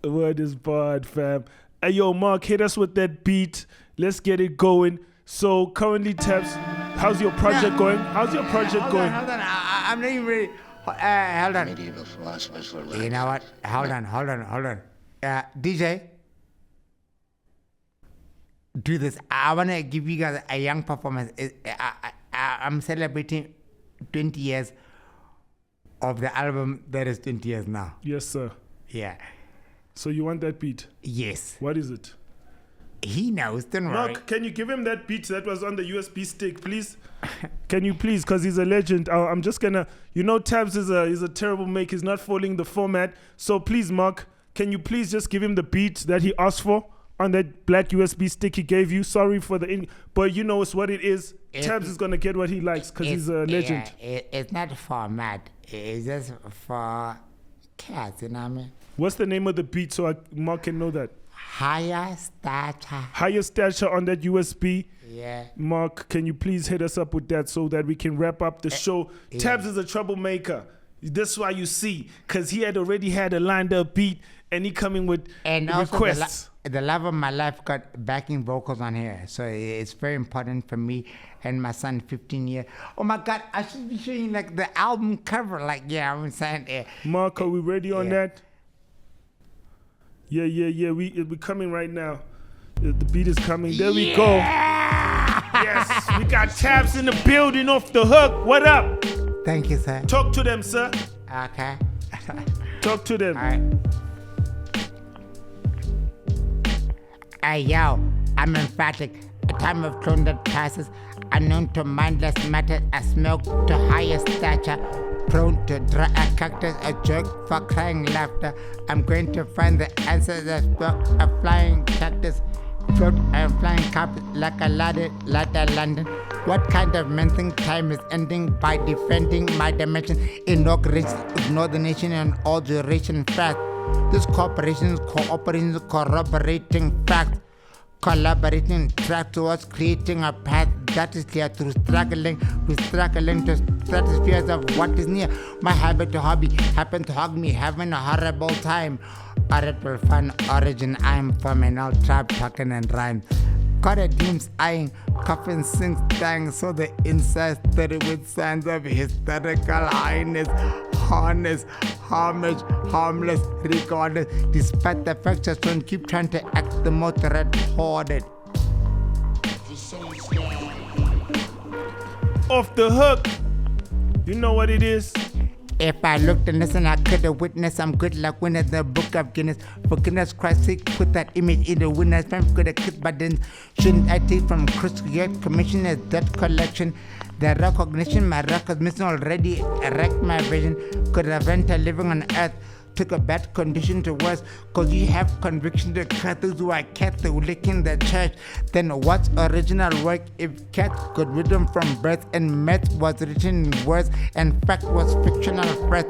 Word is barred, fam. Hey, yo, Mark, hit us with that beat. Let's get it going. So, currently, Tabs, how's your project going? Hold on. I'm not even ready. Hold on. Medieval philosophers were You know what? Hold on. DJ, do this. I want to give you guys a young performance. I'm celebrating 20 years of the album that is 20 years now. Yes, sir. Yeah. So you want that beat? Yes. What is it? He knows, don't worry. Mark, can you give him that beat that was on the USB stick, please? Can you please? Because he's a legend. I'm just gonna, Tabs is a terrible make. He's not following the format. So please, Mark, can you please just give him the beat that he asked for on that black USB stick he gave you? Sorry for but it's what it is. Tabs is gonna get what he likes because he's a legend. Yeah, it's not format. It's just for cats, you know what I mean? What's the name of the beat so Mark can know that? Higher stature on that USB. Yeah. Mark, can you please hit us up with that so that we can wrap up the show? Yeah. Tabs is a troublemaker. That's why you see, because he had already had a lined up beat and he coming with requests. The love of my life got backing vocals on here. So it's very important for me and my son, 15 years. Oh my God, I should be showing the album cover. I'm saying. Mark, are we ready on that? Yeah. We're coming right now. The beat is coming. There we go. Yes, we got Tabs in the building. Off the hook. What up? Thank you, sir. Talk to them, sir. Okay. Talk to them. All right. Hey, yo, I'm emphatic. A time of clone that passes, unknown to mindless matter, a smoke to higher stature, prone to dry a cactus, a joke for crying laughter. I'm going to find the answer that spoke a flying cactus, float and flying carpet like a ladder London. What kind of mental time is ending by defending my dimension? Inauguration, ignore the nation and all duration fast. This corporation is cooperating, corroborating fact. collaborating, track towards creating a path that is clear through struggling to stratospheres of what is near. My habit to hobby happened to hug me, having a horrible time. Horrible fun origin, I'm from an old tribe talking and rhyme. Caught a dreams eyeing, coffin sings dying, so the inside study with signs of hysterical highness, harness, homage, harmless, regardless, despite the fact just don't keep trying to act the most retarded. Off the hook, you know what it is. If I looked and listened, I could have witnessed I'm good like winning the book of Guinness. For goodness Christ's sake, put that image in the winner's frame. Could have kissed, but then shouldn't I take from Chris Yet Commissioner's debt collection? The recognition my record's missing already wrecked my vision. Could have rented living on earth. Took a bad condition to worse, cause you have conviction to cut those who are Catholic in the church. Then what's original work if cat got wisdom from birth and math was written in words and fact was fictional breath?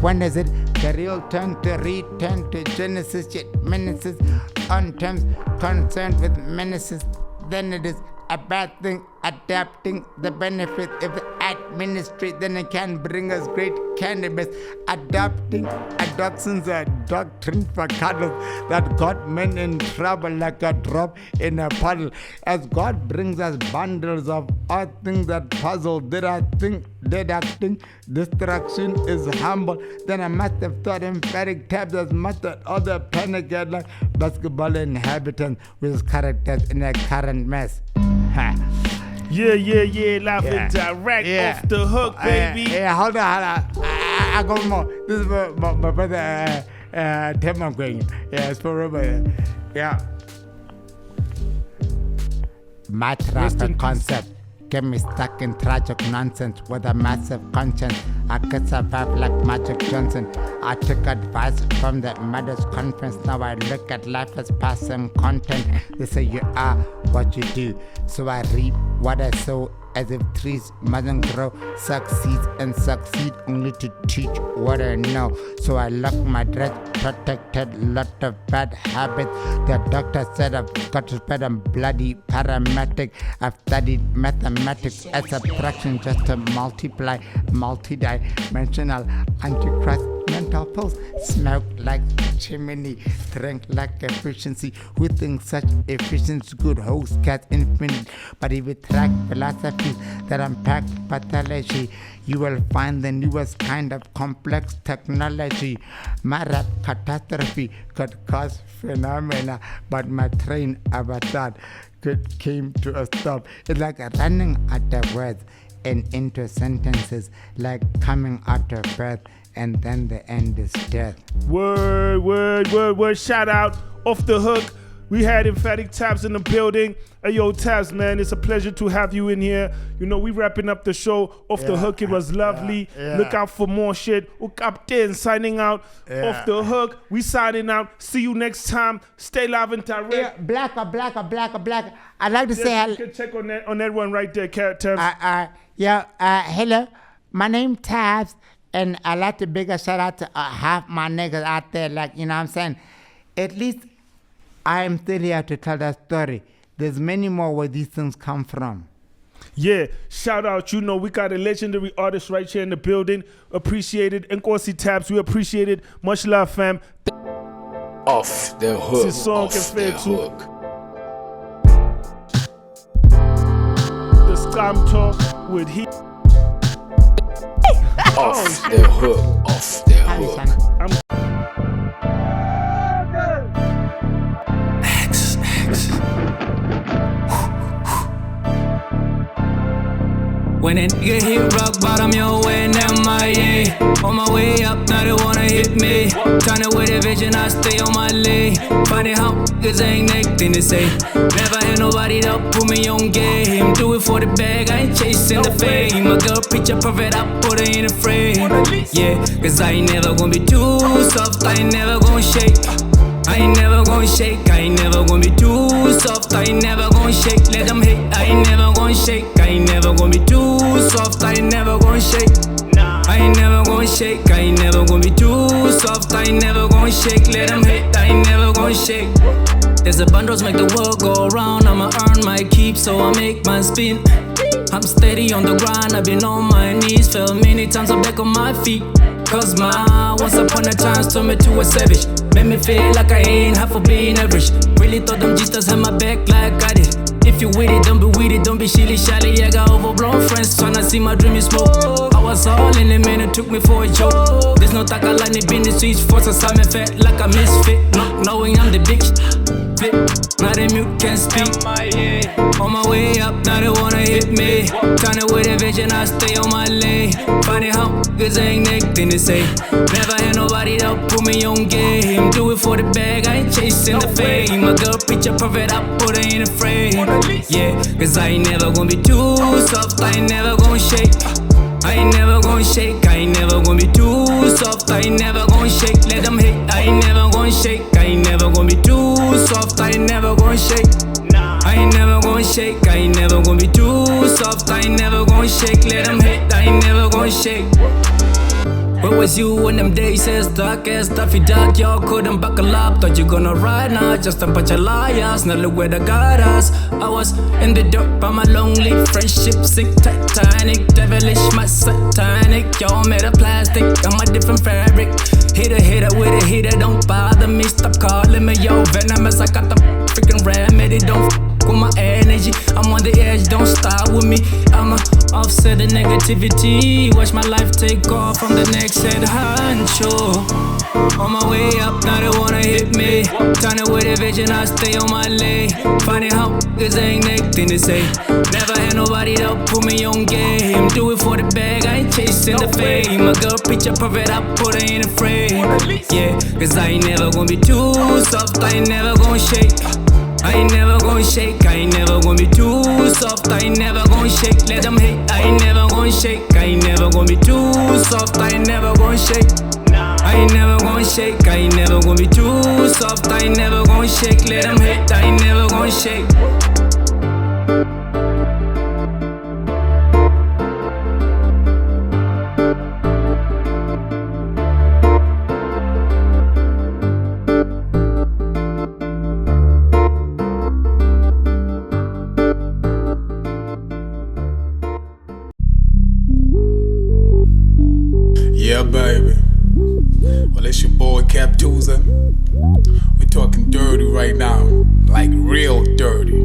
When is it the real turn to return to Genesis, yet menaces on terms concerned with menaces? Then it is a bad thing adapting the benefit of the administry, then it can bring us great cannabis. Adoption's a doctrine for cuddles that got men in trouble like a drop in a puddle. As God brings us bundles of odd things that puzzle, did I think destruction is humble? Then I must have thought Emphatic Tabs as much as other panic like basketball inhabitants with characters in a current mess. Ha. Yeah, live and direct, off the hook, baby. Hold on. I got more. This is my brother, Tim. I'm going. Yeah, it's for Robert. Yeah. My traffic concept get me stuck in tragic nonsense with a massive conscience. I could survive like Magic Johnson. I took advice from the Mothers Conference. Now I look at life as passing content. They say you are what you do. So I reap what I sow, as if trees mustn't grow. Succeed only to teach what I know. So I lock my dress, protected lot of bad habits. The doctor said I've got to spend I'm bloody paramedic. I've studied mathematics as subtraction just to multiply, multi-dimensional antichrist mental pills. Smoke like chimney, drink like efficiency. Who thinks such efficiency good? Host cat infinite. But if you track philosophies that unpack pathology, you will find the newest kind of complex technology. My rap catastrophe could cause phenomena, but my train of a thought came to a stop. It's like running out of words and into sentences, like coming out of birth, and then the end is death. Word. Shout out, Off the Hook. We had Emphatic Tabs in the building. Hey, yo, Tabs, man, it's a pleasure to have you in here. You know, we wrapping up the show. Off the Hook, it was lovely. Look out for more shit. Captain signing out. Off the Hook, we signing out. See you next time. Stay live and direct. Black. I'd like to say hello. You can check on that one right there, Tabs. Hello. My name Tabs, and I'd like to big a shout out to half my niggas out there. Like, you know what I'm saying? At least I am still here to tell that story. There's many more where these things come from. Yeah, shout out. You know, we got a legendary artist right here in the building. Appreciate it. Nkosi Tabs, we appreciate it. Much love, fam. Off the hook. This song is Phezu. The Scamtho with Hiddy. Off the hook. When a nigga hit rock bottom, yo, when MIA. On my way up, now they wanna hit me. Tryna with a vision, I stay on my lane. Funny how niggas ain't nothing to say. Never had nobody to put me on game. Do it for the bag, I ain't chasing the fame. My girl preach a prophet, I put her in a frame. Yeah, cause I ain't never gonna be too soft, I ain't never gonna shake. I ain't never gonna shake, I ain't never gonna be too soft, I ain't never gonna shake, let them hate, I ain't never gonna shake, I ain't never gonna be too soft, I ain't never gonna shake, I ain't never gonna shake, I ain't never gonna be too soft, I ain't never gonna shake, let them hate, I ain't never gonna gon' shake. There's the bundles make the world go round. I'ma earn my keep, so I make my spin. I'm steady on the grind, I've been on my knees. Fell many times, I'm back on my feet. Cause my once upon a time turned me to a savage. Made me feel like I ain't half for being average. Really thought them G-stars had my back like I did. If you with it, don't be with it, don't be shilly-shally. Yeah, got overblown friends tryna see my dream is smoke. I was all in it, man, it took me for a joke. There's no taka line, it been the streets for some I'm fat like a misfit. Not knowing I'm the big flip, now the mute can't speak. On my way up, now they wanna hit me. Tryna with a vision, I stay on my lane. Funny how niggas ain't nothing to say. Never had nobody that put me on game. Do it for the bag, I ain't chasing the fame. My girl picture perfect, I put her in a frame. Yeah, cause I ain't never gonna be too soft, I ain't never gonna shake. I ain't never gonna shake, I ain't never gonna be too soft, I ain't never gonna shake. Let them hate, I ain't never gonna shake, I ain't never gonna be too soft, I ain't never gonna shake. I ain't never gonna shake, I ain't never gonna be too soft, I ain't never gonna shake. Let them hate, I ain't never gonna shake. Where was you when them days says dark as stuffy dark? Y'all couldn't buckle up, thought you gonna ride now. Just a bunch of liars, now look where they got us. I was in the dirt by my lonely friendship, sick Titanic, devilish, my satanic. Y'all made of plastic, I'm a different fabric. Hit a with a heater, don't bother me. Stop calling me yo venomous, I got the freaking remedy. Don't with my energy, I'm on the edge, don't start with me. I'ma offset the negativity, watch my life take off from the next head honcho. On my way up, now they wanna hit me. Tryna with a vision, I stay on my lane. Funny how niggas ain't nothing to say. Never had nobody that put me on game. Do it for the bag, I ain't chasing the fame. My girl picture perfect, I put her in a frame. Yeah, cause I ain't never gonna be too soft, I ain't never gonna shake. I ain't never gonna shake, I ain't never gonna be too soft, I ain't never gonna shake. Let them hate, I ain't never gonna shake, I ain't never gonna be too soft, I ain't never gonna shake. I ain't never gonna shake, I ain't never gonna be too soft, I ain't never gonna shake. Let them hate, I ain't never gonna shake. Yeah, baby. Well, it's your boy Cap Tuesday. We're talking dirty right now, like real dirty.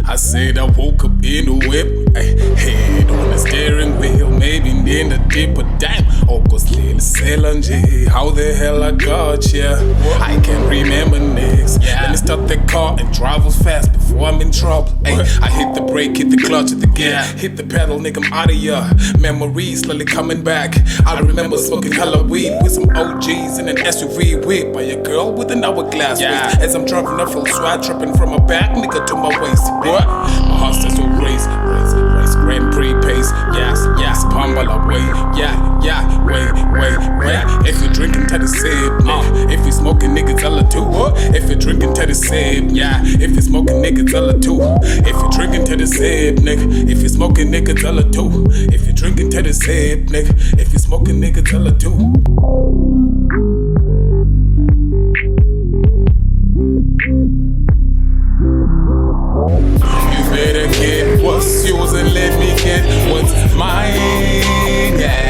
I said I woke up in the whip, head on the steering wheel, maybe in the dip, but damn, August little Selanje, how the hell I got ya? I can't remember next. Let me start the car and drive as fast before I'm in trouble. I hit the brake, hit the clutch, hit the gear, hit the pedal, nigga, I'm out of ya. Memories slowly coming back. I remember smoking hella weed with some OGs in an SUV whip by a girl with an hourglass waist. As I'm driving, I feel swag tripping from my back, nigga, to my waist. What? My heart starts to race, Grand Prix pace. Yes, pumble away. Yeah, wait. If you're drinking, tell the sip. If you're smoking, nigga, tell her too. If you're drinking, tell the sip. Yeah, if you're smoking, nigga, tell her too. If you're drinking, tell the sip, nigga. If you're smoking, nigga, tell her too. If you're drinking, tell the sip, nigga. If you're smoking, nigga, tell her too. You better get what's yours and let me get what's mine, yeah.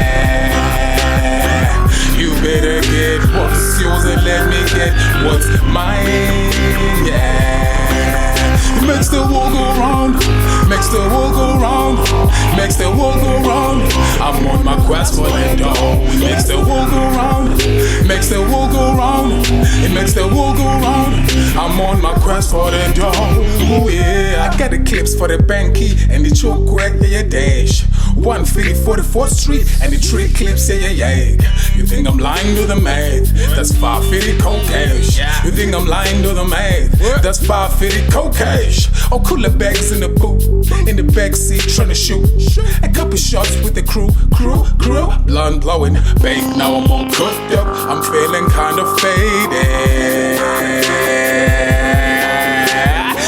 You better get what's yours and let me get what's mine, yeah. Makes the world go round, makes the world go round, makes the world go round. I'm on my quest for the dough. Makes the world go round, makes the world go round, it makes the world go round. I'm on my quest for the dough. Ooh, yeah, I got the clips for the banky and the choke crack, yeah, dash. 150 44th Street and the 3 clips, yeah. You think I'm lying to the math? That's 550 cocaine. You think I'm lying to the math? That's 550 cocaine. Oh, cooler bags in the boot, in the backseat trying to shoot a couple shots with the crew. Blunt blowing, baked, now I'm all cooked up. I'm feeling kind of faded.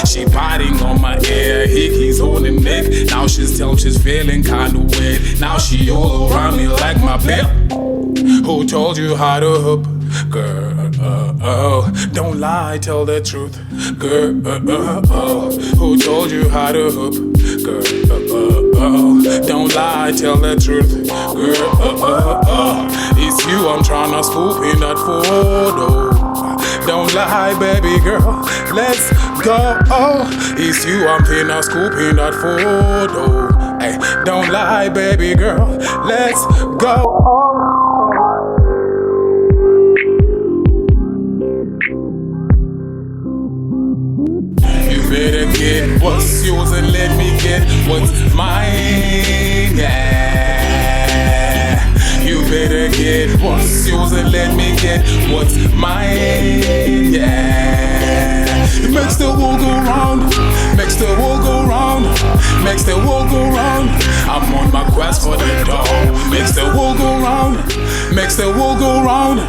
She biting on my ear, hickeys on the neck. Now she's telling she's feeling kinda weird. Now she all around me like my belt. Who told you how to hoop? Girl, don't lie, tell the truth. Girl, who told you how to hoop? Girl, don't lie, tell the truth. Girl, it's you I'm tryna scoop in that photo. Don't lie, baby girl, let's go. It's you I'm finna scoop in that photo. Hey, don't lie, baby girl, let's go. Better get what's yours and let me get what's mine, yeah. You better get what's yours and let me get what's mine, yeah. It makes the world go round, makes the world go round, makes the world go round. I'm on my quest for the dough. Makes the world go round, makes the world go round.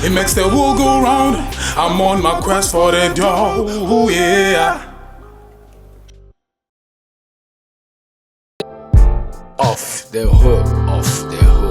It makes the world go round. I'm on my quest for the dough, ooh, yeah. Off the hook, off the hook.